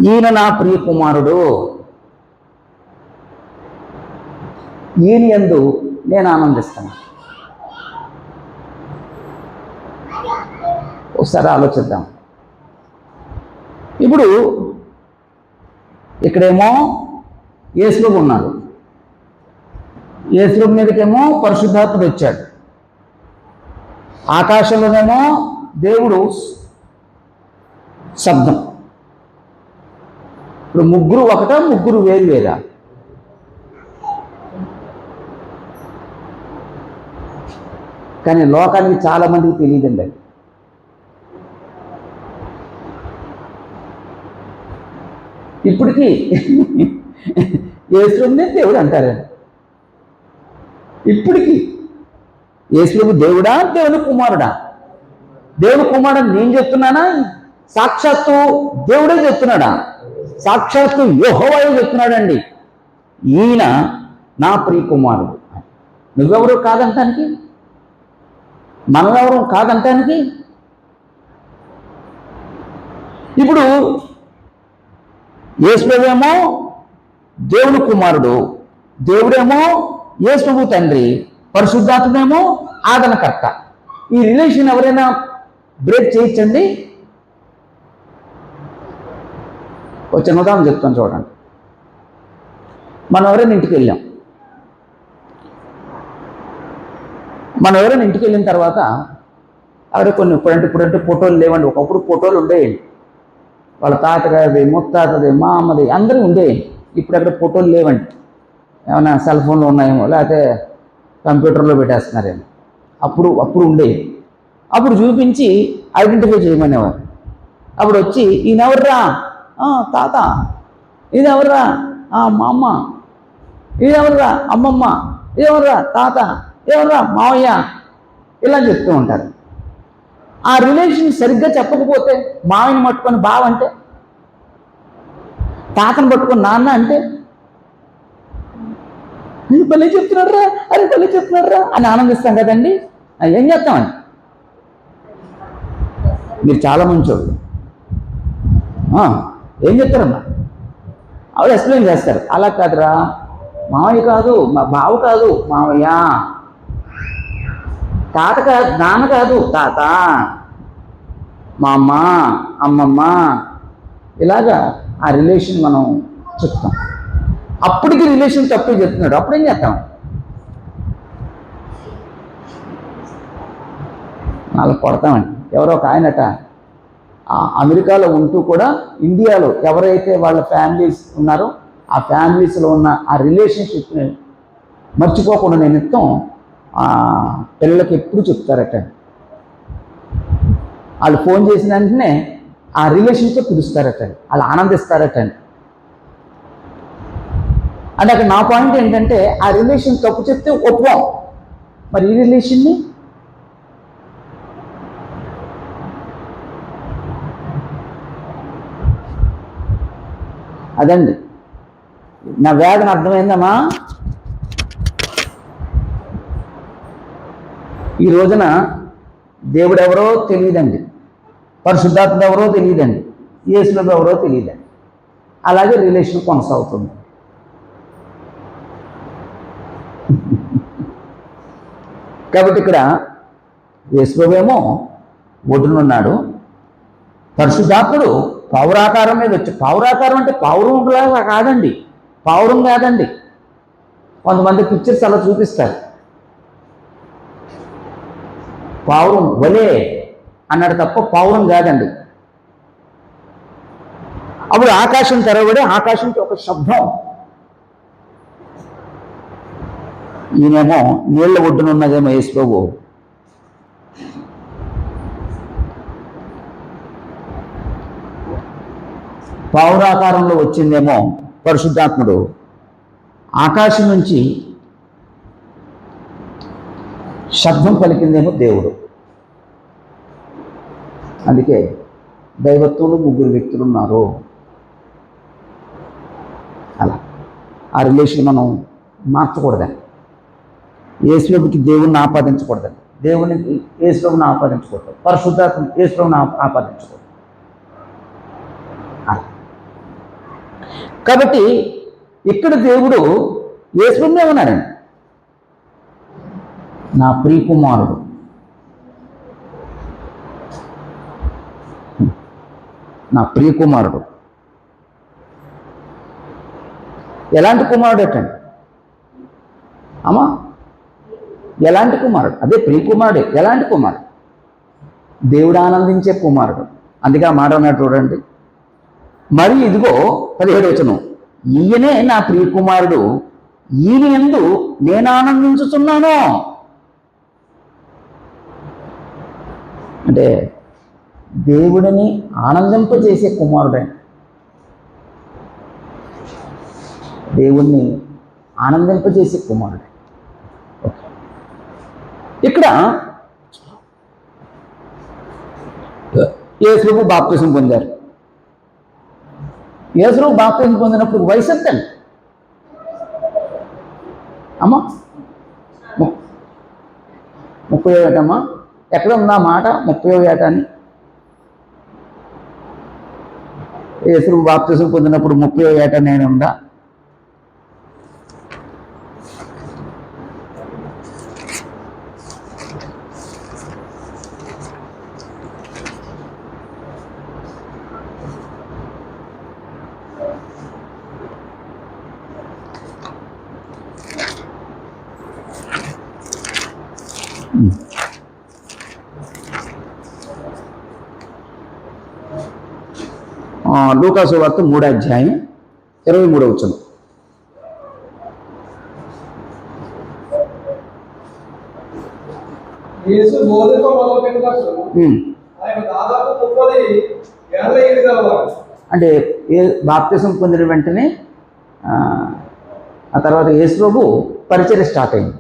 ఈయన నా ప్రియ కుమారుడు, ఈయన యందు నేను ఆనందిస్తాను. ఒకసారి ఆలోచిద్దాం. ఇప్పుడు ఇక్కడేమో యేసుప్రభు ఉన్నాడు, యేసుప్రభు మీదకేమో పరిశుద్ధాత్ముడు వచ్చాడు, ఆకాశంలోనేమో దేవుడు శబ్దం. ఇప్పుడు ముగ్గురు ఒకటా, ముగ్గురు వేరు వేరా? కానీ లోకానికి చాలా మందికి తెలియదండి. ఇప్పటికీ యేసుప్రభునే దేవుడు అంటారండి. ఇప్పటికీ యేసుప్రభు దేవుడా, దేవుని కుమారుడా? దేవుని కుమారుడు నేను చెప్తున్నానా? సాక్షాత్తు దేవుడే చెప్తున్నాడా? సాక్షాత్తు యెహోవాయే చెప్తున్నాడండి, ఈయన నా ప్రియ కుమారుడు. నువ్వెవరు కాదంటానికి? మనమెవరు కాదంటానికి? ఇప్పుడు యేసుప్రభువేమో దేవుని కుమారుడు, దేవుడేమో యేసుప్రభు తండ్రి, పరిశుద్ధాత్మేమో ఆదరణకర్త. ఈ రిలేషన్ ఎవరైనా బ్రేక్ చేయొచ్చండి? ఒక చిన్న ఉదాహరణ చెప్తాను చూడండి. మనం ఎవరైనా ఇంటికి వెళ్ళాం, ఇంటికి వెళ్ళిన తర్వాత అక్కడ కొన్ని ఇప్పుడంటే ఫోటోలు లేవండి. ఒకప్పుడు ఫోటోలు ఉండేయండి, వాళ్ళ తాతగారిది, ముత్తాతది, మా అమ్మది అందరూ ఉండేయండి. ఇప్పుడు అక్కడ ఫోటోలు లేవండి. ఏమైనా సెల్ ఫోన్లో ఉన్నాయేమో, లేకపోతే కంప్యూటర్లో పెట్టేస్తున్నారేమో. అప్పుడు ఉండేవి. అప్పుడు చూపించి ఐడెంటిఫై చేయమనేవారు. అప్పుడు వచ్చి ఈయనెవర్రా? తాత. ఇదెవర్రా? మా అమ్మ. ఇదెవర్రా? అమ్మమ్మ. ఇదెవర్రా? తాత. ఇదెవర్రా? మావయ్య. ఇలా చెప్తూ ఉంటారు. ఆ రిలేషన్ సరిగ్గా చెప్పకపోతే మావయ్యని పట్టుకొని బావ అంటే, తాతను పట్టుకొని నాన్న అంటే, భలే చెప్తున్నారా, అరే భలే చెప్తున్నారా అని ఆనందిస్తాం కదండి. ఏం చేస్తామండి? మీరు చాలా మంచోళ్ళు. ఏం చెప్తారమ్మా? ఆవిడ ఎక్స్ప్లెయిన్ చేస్తారు. అలా కాదురా, మావయ్య కాదు, మా బావ కాదు, మావయ్య. తాత కాదు, నాన్న కాదు, తాత. మా అమ్మ, అమ్మమ్మ. ఇలాగా ఆ రిలేషన్ మనం చెప్తాం. అప్పటికి రిలేషన్ తప్పు చెప్తున్నాడు. అప్పుడేం చేస్తాం? అలా కొడతామండి. ఎవరో ఒక ఆయనట అమెరికాలో ఉంటూ కూడా ఇండియాలో ఎవరైతే వాళ్ళ ఫ్యామిలీస్ ఉన్నారో ఆ ఫ్యామిలీస్లో ఉన్న ఆ రిలేషన్షిప్ని మర్చిపోకుండా నిమిత్తం పిల్లలకి ఎప్పుడు చెప్తారట. వాళ్ళు ఫోన్ చేసిన వెంటనే ఆ రిలేషన్షిప్ పిలుస్తారట, వాళ్ళు ఆనందిస్తారట. అంటే అక్కడ నా పాయింట్ ఏంటంటే, ఆ రిలేషన్ తప్పు చెప్తే ఒప్పుకోం. మరి ఈ రిలేషన్ని అదండి నా వేదన. అర్థమైందమ్మా? ఈ రోజున దేవుడు ఎవరో తెలియదండి, పరిశుద్ధాత్మ ఎవరో తెలియదండి, యేసుప్రభు ఎవరో తెలియదండి. అలాగే రిలేషన్ కొనసాగుతుంది. కాబట్టి ఇక్కడ యేసుప్రభు ఏమో ఒడ్డునున్నాడు, పరిశుద్ధాత్ముడు పౌరాకారం మీద వచ్చి, పౌరాకారం అంటే పౌరంలాగా కాదండి, పౌరం కాదండి. కొంతమంది పిక్చర్స్ అలా చూపిస్తారు. పౌరం వలే అన్నాడు తప్ప పౌరం కాదండి. అప్పుడు ఆకాశం తెరవబడి ఆకాశంకి ఒక శబ్దం. ఈయనేమో నీళ్ల ఒడ్డున ఉన్నదేమో యేసు ప్రభు, పావురాకారంలో వచ్చిందేమో పరిశుద్ధాత్ముడు, ఆకాశం నుంచి శబ్దం పలికిందేమో దేవుడు. అందుకే దైవత్వంలో 3 వ్యక్తులు ఉన్నారు. అలా ఆ రిలేషన్ మనం మార్చకూడదని, యేసులోకి దేవుణ్ణి ఆపాదించకూడదని, దేవునికి యేసులోని ఆపాదించకూడదు, పరిశుద్ధాత్మ యేసులోని ఆపాదించకూడదు. కాబట్టి ఇక్కడ దేవుడు యేసులోనే ఉన్నాడండి. నా ప్రియకుమారుడు, నా ప్రియకుమారుడు. ఎలాంటి కుమారుడు ఎట్టండి అమ్మా? ఎలాంటి కుమారుడు? అదే ప్రియకుమారుడే. ఎలాంటి కుమారుడు? దేవుడు ఆనందించే కుమారుడు. అందుకే ఆ మాట అన్నాడు చూడండి. మరి ఇదిగో 17వ వచనం, ఈయనే నా ప్రియకుమారుడు, ఈయన యందు నేను ఆనందించుతున్నాను. అంటే దేవుడిని ఆనందింపజేసే కుమారుడే. దేవుణ్ణి ఆనందింపజేసే కుమారుడే. ఇక్కడ యేసు బాప్తిసం పొందారు. యేసు బాప్తిసం పొందినప్పుడు వయసు ఎంతండి అమ్మా? 30వ ఏటమ్మా? ఎక్కడ ఉందా మాట 30వ ఏట అని? యేసు బాప్తిసం పొందినప్పుడు 30వ ఏట నేను ఉందా? లూకాసు వార్త 3వ అధ్యాయం 23వ వచనం. యేసు బోధక మొదలుపెట్టినప్పుడు ఆయన దాదాపు 30 ఏళ్ల ఏడు గలవాడు. అంటే బాప్తిసం పొందిన వెంటనే ఆ తర్వాత యేసు ప్రభు పరిచర్య స్టార్ట్ అయింది.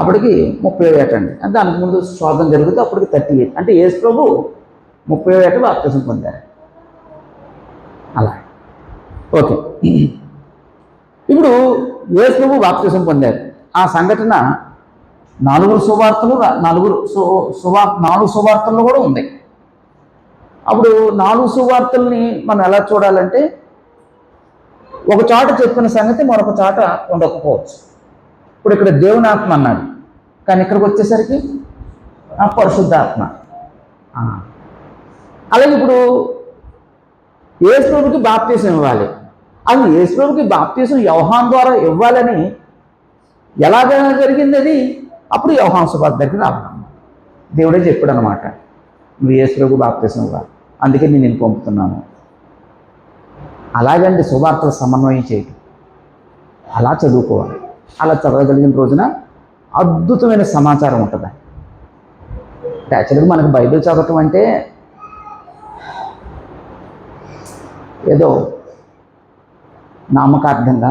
అప్పటికి 30వ ఏట అండి. దానికి ముందు శోధన జరుగుతుంది. అప్పటికి 38. అంటే యేసు ప్రభు 30వ ఏట బాప్తిసం పొందారు. అలా ఓకే. ఇప్పుడు యేసు ప్రభు బాప్తిసం పొందారు. ఆ సంఘటన 4 సువార్తల్లో కూడా ఉంది. అప్పుడు 4 సువార్తల్ని మనం ఎలా చూడాలంటే, ఒక చాట చెప్పిన సంగతి మరొక చాట ఉండకపోవచ్చు. ఇప్పుడు ఇక్కడ దేవుని ఆత్మ అన్నాడు, కానీ ఇక్కడికి వచ్చేసరికి పరిశుద్ధాత్మ. అలాగే ఇప్పుడు యేసు ప్రభుకి బాప్తిసం ఇవ్వాలి. అది యేసు ప్రభుకి బాప్తిసం యోహాను ద్వారా ఇవ్వాలని ఎలాగ జరిగింది అది? అప్పుడు యోహాను సువార్త దగ్గర రావాలి. దేవుడే చెప్పాడు అనమాట, నువ్వు యేసు ప్రభుకి బాప్తిసం ఇవ్వాలి, అందుకే నేను నిన్ను పంపుతున్నాను. అలాగండి సువార్తల సమన్వయం చేయటం. అలా చదువుకోవాలి. అలా చదవగలిగిన రోజున అద్భుతమైన సమాచారం ఉంటుంది. యాక్చువల్గా మనకు బైబిల్ చదవటం అంటే ఏదో నామకార్థంగా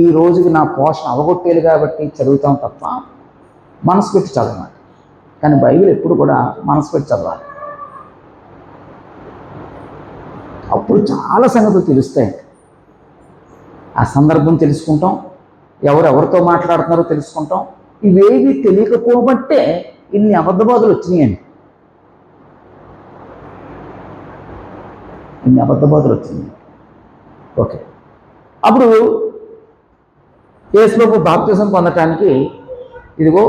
ఈ రోజుకి నా పోషణ అవగొట్టేది కాబట్టి చదువుతాం తప్ప మనసు పెట్టి చదవాలి. కానీ బైబిల్ ఎప్పుడు కూడా మనసు పెట్టి చదవాలి. అప్పుడు చాలా సంగతులు తెలుస్తాయి. ఆ సందర్భం తెలుసుకుంటాం, ఎవరెవరితో మాట్లాడుతున్నారో తెలుసుకుంటాం. ఇవేవి తెలియకపోబట్టే ఇన్ని అబద్ధబాధలు వచ్చినాయండి. ఇన్ని అబద్ధబాధలు వచ్చినాయి. ఓకే. అప్పుడు యేసు ప్రభు బాప్తిసం పొందటానికి ఇదిగో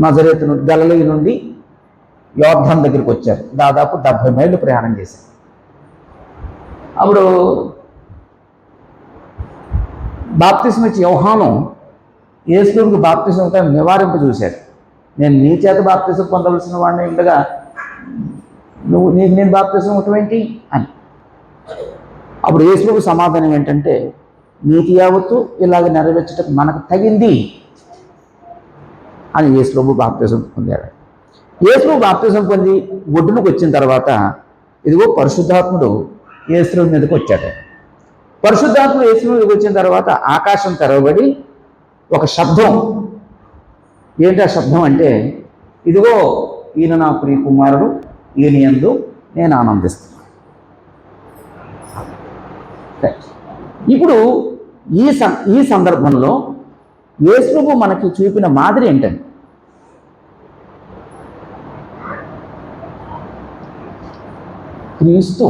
నజరేతు నుండి, గలిలయ నుండి యోర్దాను దగ్గరికి వచ్చారు. దాదాపు 70 మైళ్ళు ప్రయాణం చేశారు. అప్పుడు బాప్తిసం ఇచ్చి యోహాను యేసు ప్రభువుకి బాప్తిసం నివారింప చూశాడు. నేను నీ చేత బాప్తిసం పొందవలసిన వాడిని, ఉండగా నీకు నేను బాప్తిసం ఇవ్వటం ఏంటి అని. అప్పుడు యేసుకు సమాధానం ఏంటంటే, నీతి యావత్తు ఇలాగ నెరవేర్చటం మనకు తగింది అని యేసు బాప్తిసం పొందాడు. యేసు బాప్తిసం పొంది ఒడ్డునకు వచ్చిన తర్వాత ఇదిగో పరిశుద్ధాత్ముడు యేసు మీదకి వచ్చాడు. పరిశుద్ధాత్ముడు యేసు మీదకి వచ్చిన తర్వాత ఆకాశం తెరవబడి ఒక శబ్దం, ఏంటి ఆ శబ్దం అంటే, ఇదిగో ఈయన నా ప్రియ కుమారుడు, ఈయన యందు నేను ఆనందిస్తున్నాను. ఇప్పుడు ఈ సందర్భంలో యేసు మనకి చూపిన మాదిరి ఏంటంటే, క్రీస్తు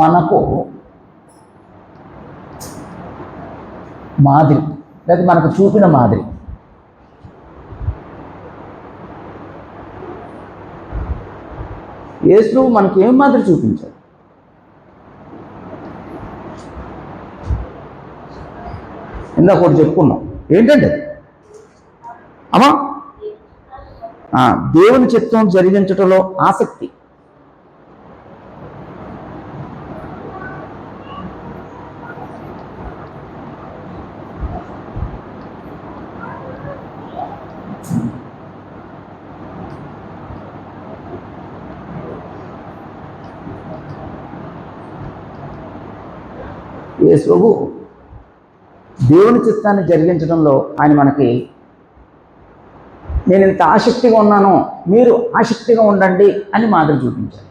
మనకు మాదిరి, లేదా మనకు చూపిన మాదిరి. యేసు మనకి ఏం మాదిరి చూపించాడు? ఇందాక ఒకటి చెప్పుకున్నాం, ఏంటంటే అమ్మా దేవుని చిత్తం జరిగించటంలో ఆసక్తి. యేసు దేవుని చిత్తాన్ని జరిగించడంలో ఆయన మనకి, నేను ఇంత ఆసక్తిగా ఉన్నాను, మీరు ఆసక్తిగా ఉండండి అని మాదిరి చూపించారు.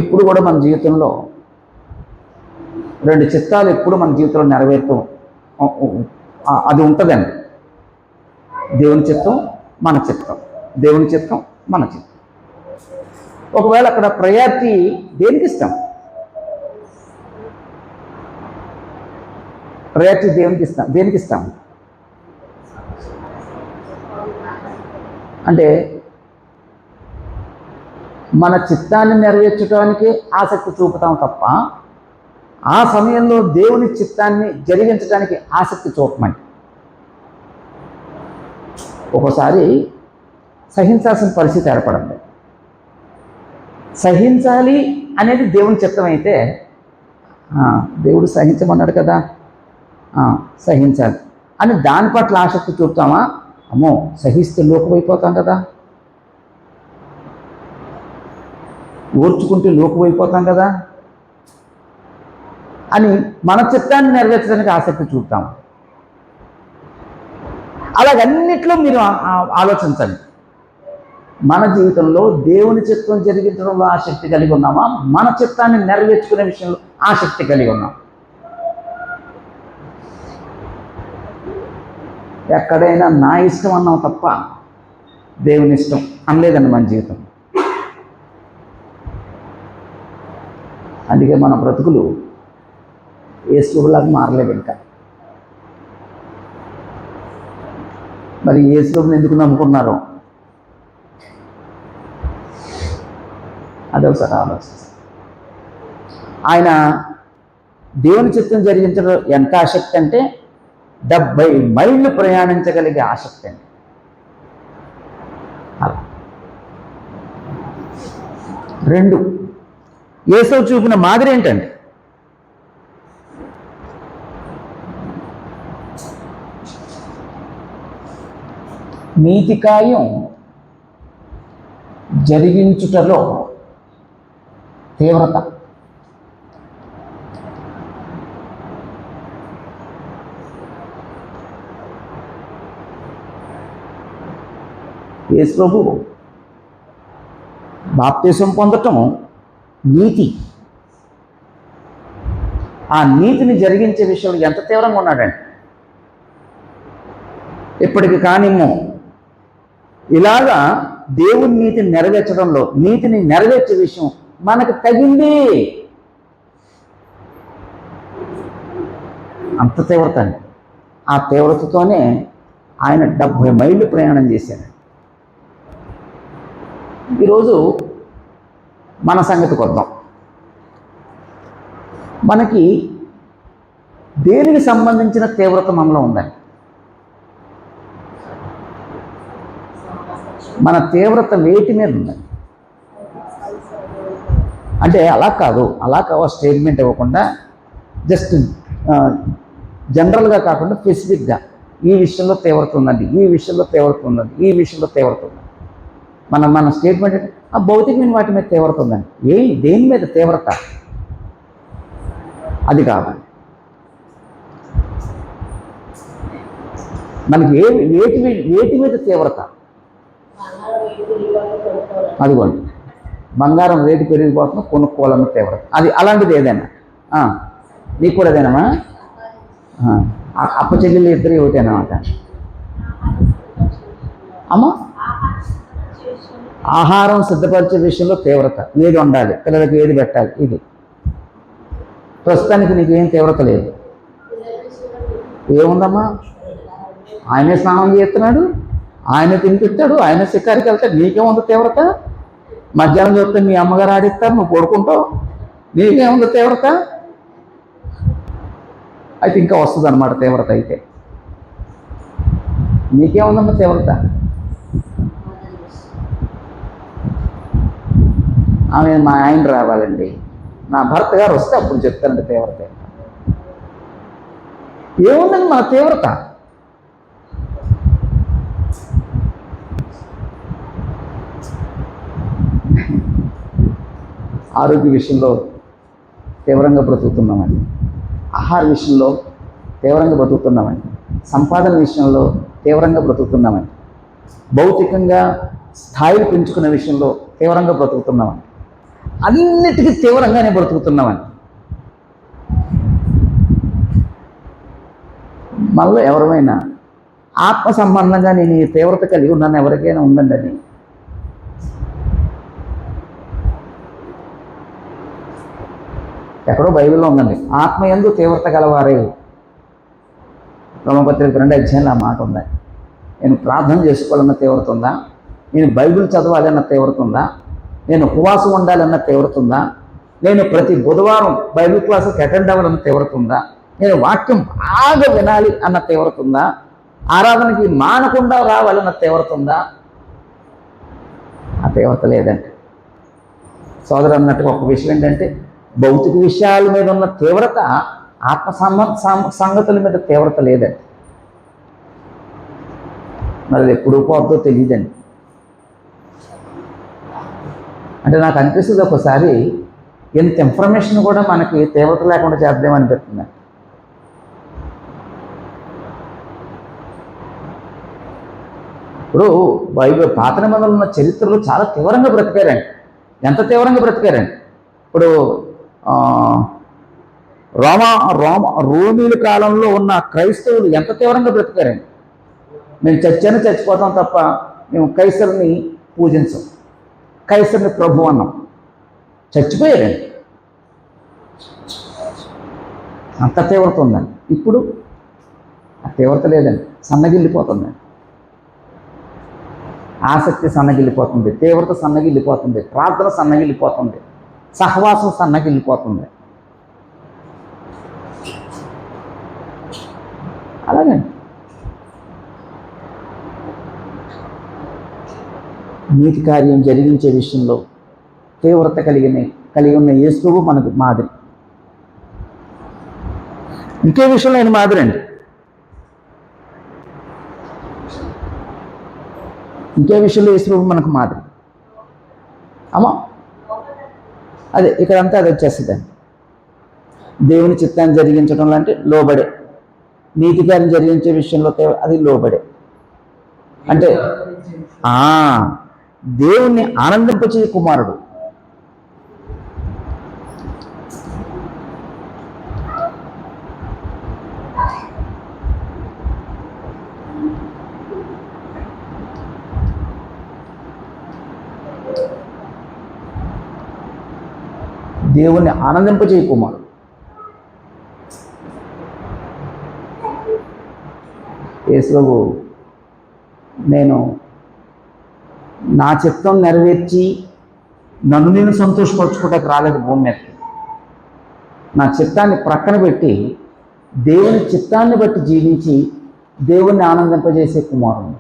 ఎప్పుడు కూడా మన జీవితంలో రెండు చిత్తాలు ఎప్పుడు మన జీవితంలో నెరవేరుతూ అది ఉంటుందండి. దేవుని చిత్తం, మన చిత్తం, దేవుని చిత్తం, మన చిత్తం. ఒకవేళ అక్కడ ప్రయారిటీ దేనికి ఇస్తాం? ప్రయారిటీ దేనికి ఇస్తాం అంటే, మన చిత్తాన్ని నెరవేర్చడానికి ఆసక్తి చూపుతాం తప్ప ఆ సమయంలో దేవుని చిత్తాన్ని జరిగించడానికి ఆసక్తి చూపమండి. ఒక్కోసారి సహించాల్సిన పరిస్థితి ఏర్పడింది. సహించాలి అనేది దేవుని చిత్తం అయితే, దేవుడు సహించమన్నాడు కదా, సహించాలి అని దాని పట్ల ఆసక్తి చూపుతామా? అమ్మో, సహిస్తే లోకువైపోతాం కదా, ఓర్చుకుంటే లోకువైపోతాం కదా అని మన చిత్తాన్ని నెరవేర్చడానికి ఆసక్తి చూపుతాం. అలాగన్నిట్లో మీరు ఆలోచించండి. మన జీవితంలో దేవుని చిత్తం జరిగించడంలో ఆసక్తి కలిగి ఉన్నామా? మన చిత్తాన్ని నెరవేర్చుకునే విషయంలో ఆసక్తి కలిగి ఉన్నాం? ఎక్కడైనా నా ఇష్టం అన్నాం తప్ప దేవుని ఇష్టం అనలేదండి మన జీవితం. అందుకే మన బ్రతుకులు యేసులాగా మారలేదు ఇంకా. మరి యేసుని ఎందుకు నమ్ముకున్నారో అదే ఒకసారి ఆలోచిస్తాం. ఆయన దేవుని చిత్తం జరిగించడం ఎంత ఆసక్తి అంటే 70 మైళ్ళు ప్రయాణించగలిగే ఆసక్తి అండి. అలా 2 యేసు చూపిన మాదిరి ఏంటండి? నీతి కార్యం జరిగించుటలో తీవ్రత. యేసు ప్రభు బాప్తిసం పొందటం నీతి. ఆ నీతిని జరిగించే విషయంలో ఎంత తీవ్రంగా ఉన్నాడండి. ఇప్పటికి కానిమ్ము ఇలాగా దేవుని నీతిని నెరవేర్చడంలో, నీతిని నెరవేర్చే విషయం మనకు తగింది. అంత తీవ్రత అండి. ఆ తీవ్రతతోనే ఆయన 70 మైళ్ళు ప్రయాణం చేశాడు. ఈరోజు మన సంగతికి వద్దాం. మనకి దేనికి సంబంధించిన తీవ్రత మనలో ఉందండి? మన తీవ్రత వేటి మీద ఉందండి. అంటే అలా కాదు స్టేట్మెంట్ ఇవ్వకుండా జస్ట్ జనరల్గా కాకుండా స్పెసిఫిక్గా ఈ విషయంలో తీవ్రత ఉందండి, ఈ విషయంలో తీవ్రత ఉందండి, ఈ విషయంలో తీవ్రత ఉందండి. మన స్టేట్మెంట్ అంటే ఆ భౌతికమైన వాటి మీద తీవ్రత ఉందండి. దేని మీద తీవ్రత అది కావాలి. మనకి వేటి మీద తీవ్రత, అదిగోండి బంగారం రేటు పెరిగిపోతుంది, కొనుక్కోవాలన్న తీవ్రత, అది అలాంటిది ఏదైనా నీకు కూడా అదేనమ్మా. అప్ప చెల్లెలు ఇద్దరు ఒకటేనమాట అమ్మ. ఆహారం సిద్ధపరిచే విషయంలో తీవ్రత, ఏది వండాలి, పిల్లలకి ఏది పెట్టాలి, ఇది ప్రస్తుతానికి నీకు ఏం తీవ్రత లేదు. ఏముందమ్మా, ఆయనే స్నానం చేస్తున్నాడు, ఆయన తినిపిస్తాడు, ఆయన షికారికి వెళ్తాడు, నీకేముంది తీవ్రత. మధ్యాహ్నం చూస్తే మీ అమ్మగారు ఆడిస్తారు, నువ్వు పడుకుంటావు, నీకేముంది తీవ్రత. అయితే ఇంకా వస్తుంది అన్నమాట తీవ్రత. అయితే నీకేముందమ్మా తీవ్రత. ఆమె మా ఆయన రావాలండి, నా భర్త గారు వస్తే అప్పుడు చెప్తానండి తీవ్రత. ఏముందండి మన తీవ్రత. ఆరోగ్య విషయంలో తీవ్రంగా బ్రతుకుతున్నామండి, ఆహార విషయంలో తీవ్రంగా బ్రతుకుతున్నామండి, సంపాదన విషయంలో తీవ్రంగా బ్రతుకుతున్నామండి, భౌతికంగా స్థాయిలు పెంచుకునే విషయంలో తీవ్రంగా బ్రతుకుతున్నామండి, అన్నిటికీ తీవ్రంగానే బ్రతుకుతున్నామండి. మనలో ఎవరైనా ఆత్మ సంబంధంగా నేను ఈ తీవ్రత కలిగి ఉన్నాను ఎవరికైనా ఉందండి. అది ఎక్కడో బైబిల్లో ఉందండి, ఆత్మయందు తీవ్రత గలవారే. రోమపత్రిక 2వ అధ్యాయంలో ఆ మాట ఉంది. నేను ప్రార్థన చేసుకోవాలన్న తీవ్రత ఉందా, నేను బైబిల్ చదవాలన్న తీవ్రత ఉందా, నేను ఉపవాసం ఉండాలన్న తీవ్రత ఉందా, నేను ప్రతి బుధవారం బైబిల్ క్లాసుకి అటెండ్ అవ్వాలన్న తీవ్రత ఉందా, నేను వాక్యం బాగా వినాలి అన్న తీవ్రత ఉందా, ఆరాధనకి మానకుండా రావాలన్న తీవ్రత ఉందా. ఆ తీవ్రత లేదండి. సోదరు అన్నట్టుగా ఒక విషయం ఏంటంటే, భౌతిక విషయాల మీద ఉన్న తీవ్రత ఆత్మ సంగతుల మీద తీవ్రత లేదండి. మరి అది ఎప్పుడు పోద్దో తెలియదండి. అంటే నాకు అనిపిస్తుంది ఒకసారి ఎంత ఇన్ఫర్మేషన్ కూడా మనకి తీవ్రత లేకుండా చేద్దామనిపిస్తుంది. ఇప్పుడు బైబిల్ పాత నిబంధనలో ఉన్న చరిత్రలు చాలా తీవ్రంగా బ్రతికారండి. ఎంత తీవ్రంగా బ్రతికారండి. ఇప్పుడు రోమీల కాలంలో ఉన్న క్రైస్తవులు ఎంత తీవ్రంగా బ్రతికారండి. మేము చచ్చిపోతాం తప్ప మేము కైసరుని పూజించం, కైసరుని ప్రభు అన్నాం. చచ్చిపోయారండి. అంత తీవ్రత ఉందండి. ఇప్పుడు ఆ తీవ్రత లేదండి, సన్నగిల్లిపోతుందండి. ఆసక్తి సన్నగిల్లిపోతుంది, తీవ్రత సన్నగిల్లిపోతుంది, ప్రార్థన సన్నగిల్లిపోతుంది, సహవాసం సన్నగిల్లిపోతుంది. అలాగండి. నీతి కార్యం జరిగించే విషయంలో తీవ్రత కలిగి ఉన్న యేసు మనకు మాదిరి. ఇంకే విషయంలో ఆయన మాదిరి అండి. ఇంకే విషయంలో యేసు మనకు మాదిరి. అమ్మా అదే ఇక్కడంతా అది వచ్చేస్తుందండి. దేవుని చిత్తాన్ని జరిగించడం అంటే లోబడే, నీతి కార్యం జరిగించే విషయంలో అది లోబడే. అంటే దేవుణ్ణి ఆనందింపచే కుమారుడు. దేవుణ్ణి ఆనందింపచే కుమారుడు. యేసు నేను నా చిత్తం నెరవేర్చి నన్ను నేను సంతోషపరచుకోవడానికి రాలేదు భూమి మీదకి. నా చిత్తాన్ని ప్రక్కన పెట్టి దేవుని చిత్తాన్ని బట్టి జీవించి దేవుణ్ణి ఆనందింపజేసే కుమారుడు.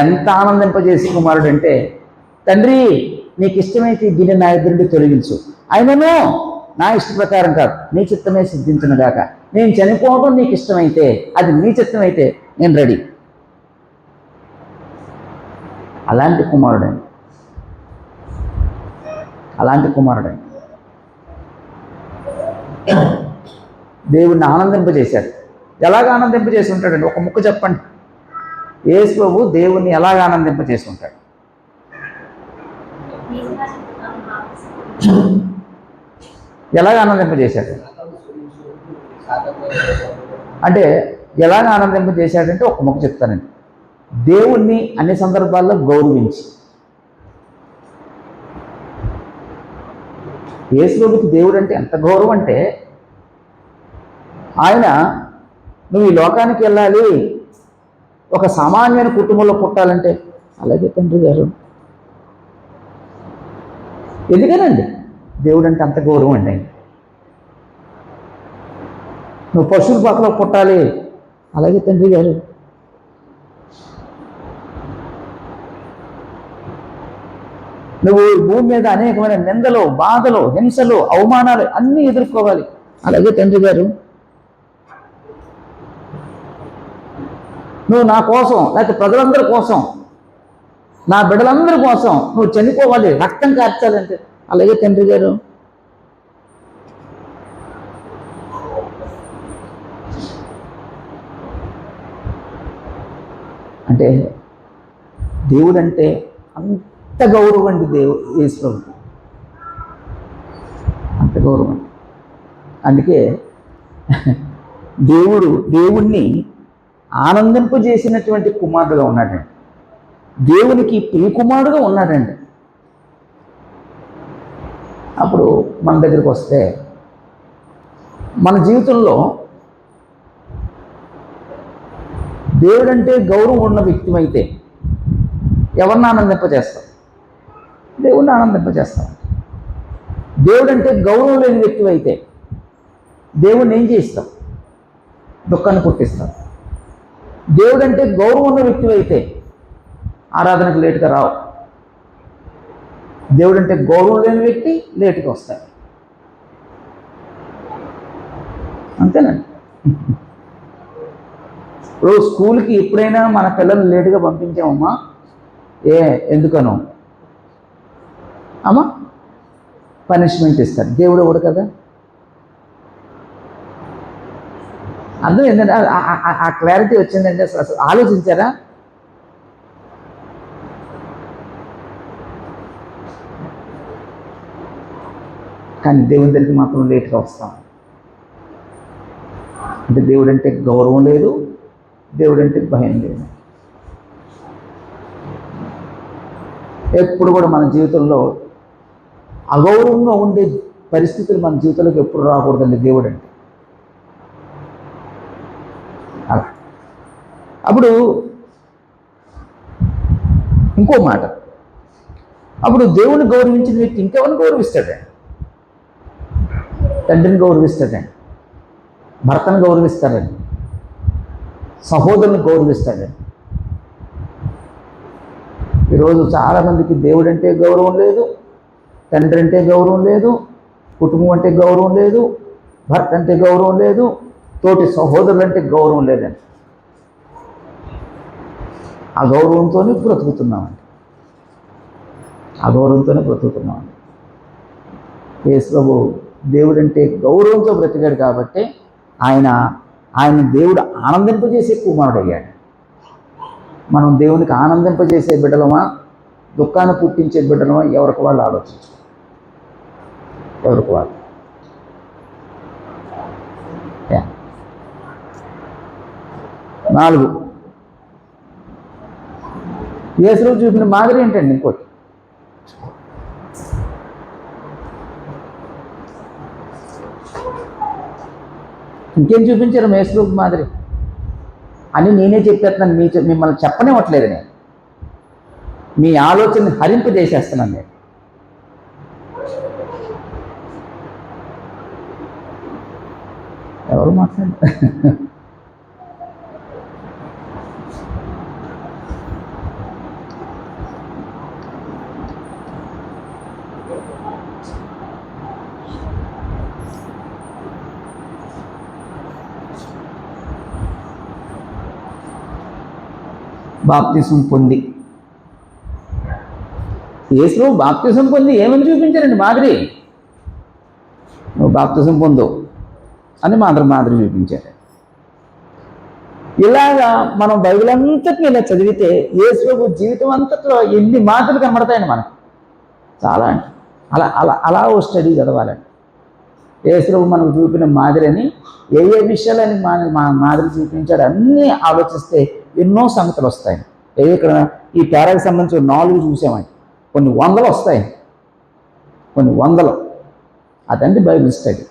ఎంత ఆనందింపజేసి కుమారుడు అంటే, తండ్రి నీకు ఇష్టమైతే ఈ గిన్నె నా ఎదురు నుండి తొలగించు, అయినను నా ఇష్ట ప్రకారం కాదు నీ చిత్తమే సిద్ధించును గాక. నేను చనిపోవడం నీకు ఇష్టమైతే, అది నీ చిత్తమైతే నేను రెడీ. అలాంటి కుమారుడండి, అలాంటి కుమారుడండి దేవుణ్ణి ఆనందింపజేశాడు. ఎలాగ ఆనందింపజేసి ఉంటాడండి? ఒక ముక్క చెప్పండి. యేసు ప్రభు దేవుణ్ణి ఎలాగ ఆనందింపజేసి ఉంటాడు? ఎలాగ ఆనందింపజేశాడు అంటే, ఎలాగ ఆనందింపజేశాడంటే ఒక ముక్క చెప్తానండి. దేవుణ్ణి అన్ని సందర్భాల్లో గౌరవించి. యేసు ప్రభుకి దేవుడు అంటే ఎంత గౌరవం అంటే, ఆయన నువ్వు ఈ లోకానికి వెళ్ళాలి, ఒక సామాన్యమైన కుటుంబంలో పుట్టాలంటే, అలాగే తండ్రి గారు. ఎందుకనండి దేవుడు అంటే అంత గౌరవం అండి. నువ్వు పశువుల పక్కలో పుట్టాలి, అలాగే తండ్రి గారు. నువ్వు భూమి మీద అనేకమైన నిందలు, బాధలు, హింసలు, అవమానాలు అన్నీ ఎదుర్కోవాలి, అలాగే తండ్రి గారు. నువ్వు నా కోసం, లేకపోతే ప్రజలందరి కోసం, నా బిడ్డలందరి కోసం నువ్వు చనిపోవాలి, రక్తం కార్చాలంటే, అలాగే తండ్రి గారు. అంటే దేవుడు అంటే అంత గౌరవం అండి. యేసు ప్రభుకి అంత గౌరవం. అందుకే దేవుణ్ణి ఆనందింపజేసినటువంటి కుమారుడుగా ఉన్నాడండి. దేవునికి ప్రియకుమారుడుగా ఉన్నాడండి. అప్పుడు మన దగ్గరికి వస్తే, మన జీవితంలో దేవుడంటే గౌరవం ఉన్న వ్యక్తి అయితే ఎవరిని ఆనందింపజేస్తాం? దేవుణ్ణి ఆనందింపజేస్తాం. దేవుడంటే గౌరవం లేని వ్యక్తి అయితే దేవుణ్ణి ఏం చేస్తాం? దుఃఖాన్ని పుట్టిస్తాం. దేవుడంటే గౌరవం ఉన్న వ్యక్తి అయితే ఆరాధనకు లేటుగా రావు. దేవుడంటే గౌరవం లేని వ్యక్తి లేటుగా వస్తాడు. అంతేనండి. ఇప్పుడు స్కూల్కి ఎప్పుడైనా మన పిల్లల్ని లేటుగా పంపించామమ్మా, ఎందుకనో అమ్మా పనిష్మెంట్ ఇస్తారు. దేవుడు కూడా కదా. అర్థం ఏంటంటే ఆ క్లారిటీ వచ్చిందంటే అసలు ఆలోచించారా? కానీ దేవుని దగ్గరికి మాత్రం లేట్గా వస్తాం. అంటే దేవుడు అంటే గౌరవం లేదు, దేవుడు అంటే భయం లేదు. ఎప్పుడు కూడా మన జీవితంలో అగౌరవంగా ఉండే పరిస్థితులు మన జీవితంలోకి ఎప్పుడు రాకూడదండి దేవుడు అంటే. అలా. అప్పుడు ఇంకో మాట, అప్పుడు దేవుని గౌరవించిన వ్యక్తి ఇంకెవరిని గౌరవిస్తాడండి? తండ్రిని గౌరవిస్తాడండి, భర్తను గౌరవిస్తాడండి, సహోదరుని గౌరవిస్తాడండి. ఈరోజు చాలామందికి దేవుడు అంటే గౌరవం లేదు, తండ్రి అంటే గౌరవం లేదు, కుటుంబం అంటే గౌరవం లేదు, భర్త అంటే గౌరవం లేదు, తోటి సహోదరులు అంటే గౌరవం లేదండి. ఆ గౌరవంతోనే బ్రతుకుతున్నామండి, ఆ గౌరవంతోనే బ్రతుకుతున్నామండి. యేసు ప్రభు దేవుడంటే గౌరవంతో బ్రతికాడు కాబట్టి ఆయన దేవుడు ఆనందింపజేసే కుమారుడు అయ్యాడు. మనం దేవునికి ఆనందింపజేసే బిడ్డలమా, దుఃఖాన్ని పుట్టించే బిడ్డలమా, ఎవరికి వాళ్ళు ఆలోచించు, ఎవరికి వాళ్ళు. నాలుగు, యేసు చూపిన మాదిరి ఏంటండి? ఇంకోటి, ఇంకేం చూపించారు యేసు మాదిరి అని నేనే చెప్పేస్తున్నాను. మిమ్మల్ని చెప్పనివ్వట్లేదు నేను, మీ ఆలోచనని హరింపజేసేస్తున్నాను నేను. ఎవరు మాట్లాడారు? బాప్తిసం పొంది, యేసు బాప్తిసం పొంది ఏమని చూపించారండి మాదిరి? నువ్వు బాప్తిసం పొందు అని మాదిరి చూపించారు. ఇలాగా మనం బైబిల్ అంతటిని ఇలా చదివితే యేసు జీవితం అంతట్లో ఎన్ని మాటలు కనబడతాయండి మనకు. చాలా అండి. అలా అలా అలా ఓ స్టడీ చదవాలండి. యేసు మనకు చూపిన మాదిరిని ఏ విషయాలని మాదిరి చూపించాడు అన్నీ ఆలోచిస్తే ఎన్నో సంగతులు వస్తాయి. ఇక్కడ ఈ పేరాకి సంబంధించిన 4 చూసామండి, కొన్ని వందలు వస్తాయి, కొన్ని వందలు. అదండి బైబిల్ స్టడీ.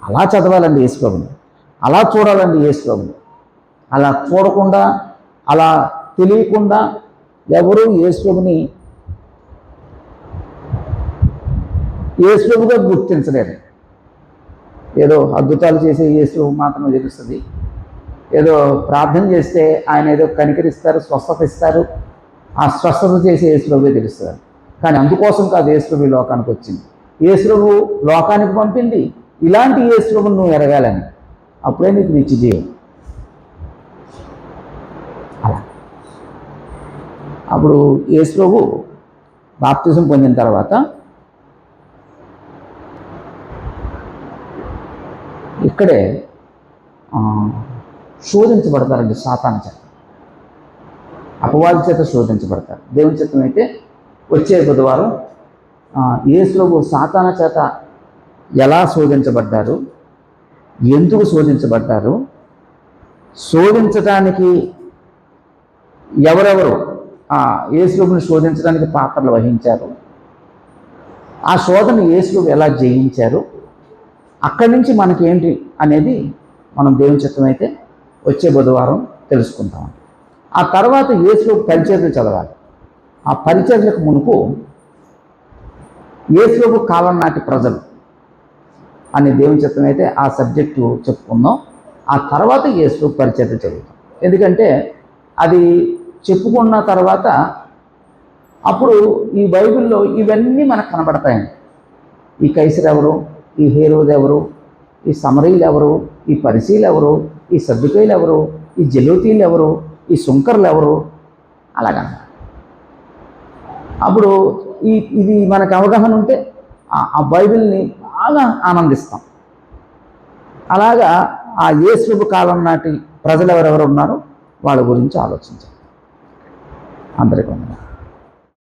అలా చదవాలండి యేసుప్రభుని, అలా చూడాలండి యేసుప్రభుని. అలా చూడకుండా, అలా తెలియకుండా ఎవరు యేసుప్రభుని యేసుప్రభుగా గుర్తించలేరు. ఏదో అద్భుతాలు చేసే యేసు మాత్రమే తెలుస్తుంది. ఏదో ప్రార్థన చేస్తే ఆయన ఏదో కనికరిస్తారు, స్వస్థత ఇస్తారు, ఆ స్వస్థత చేసే యేసుప్రభువే తెలుస్తారు. కానీ అందుకోసం కాదు యేసుప్రభు లోకానికి వచ్చింది. యేసుప్రభు లోకానికి పంపింది ఇలాంటి యేసుప్రభుని నువ్వు ఎరగాలని. అప్పుడే నీకు నిత్య జీవం. అలా అప్పుడు యేసుప్రభు బాప్తిజం పొందిన తర్వాత ఇక్కడే శోధించబడతారండి సాతాను చేత, అపవాది చేత శోధించబడతారు. దేవుని చిత్తం అయితే వచ్చే బుధవారం యేసుప్రభు సాతాను చేత ఎలా శోధించబడ్డారు, ఎందుకు శోధించబడ్డారు, శోధించడానికి ఎవరెవరు యేసుప్రభుని శోధించడానికి పాత్రలు వహించారు, ఆ శోధన యేసుప్రభు ఎలా జయించారు, అక్కడి నుంచి మనకి ఏంటి అనేది మనం దేవుని చిత్తం అయితే వచ్చే బుధవారం తెలుసుకుంటాం. ఆ తర్వాత యేసుప్రభు పరిచర్యలు చదవాలి. ఆ పరిచర్యలకు మునుపు యేసుప్రభు కాలం నాటి ప్రజలు అనే దేవుని చిత్తం అయితే ఆ సబ్జెక్టు చెప్పుకుందాం. ఆ తర్వాత యేసుప్రభు పరిచర్యలు చదువుతాం. ఎందుకంటే అది చెప్పుకున్న తర్వాత అప్పుడు ఈ బైబిల్లో ఇవన్నీ మనకు కనబడతాయండి. ఈ కైసరు ఎవరు, ఈ హేరోదు ఎవరు, ఈ సమరీలు ఎవరు, ఈ పరిసీలు ఎవరు, ఈ సద్దుకైలు ఎవరు, ఈ జెలోతీలు ఎవరు, ఈ సుంకర్లు ఎవరు, అలాగా. అప్పుడు ఇది మనకు అవగాహన ఉంటే ఆ బైబిల్ని బాగా ఆనందిస్తాం. అలాగా ఆ యేసుప్రభు కాలం నాటి ప్రజలు ఎవరెవరు ఉన్నారో వాళ్ళ గురించి ఆలోచించాలి. అందరికీ వందనాలు.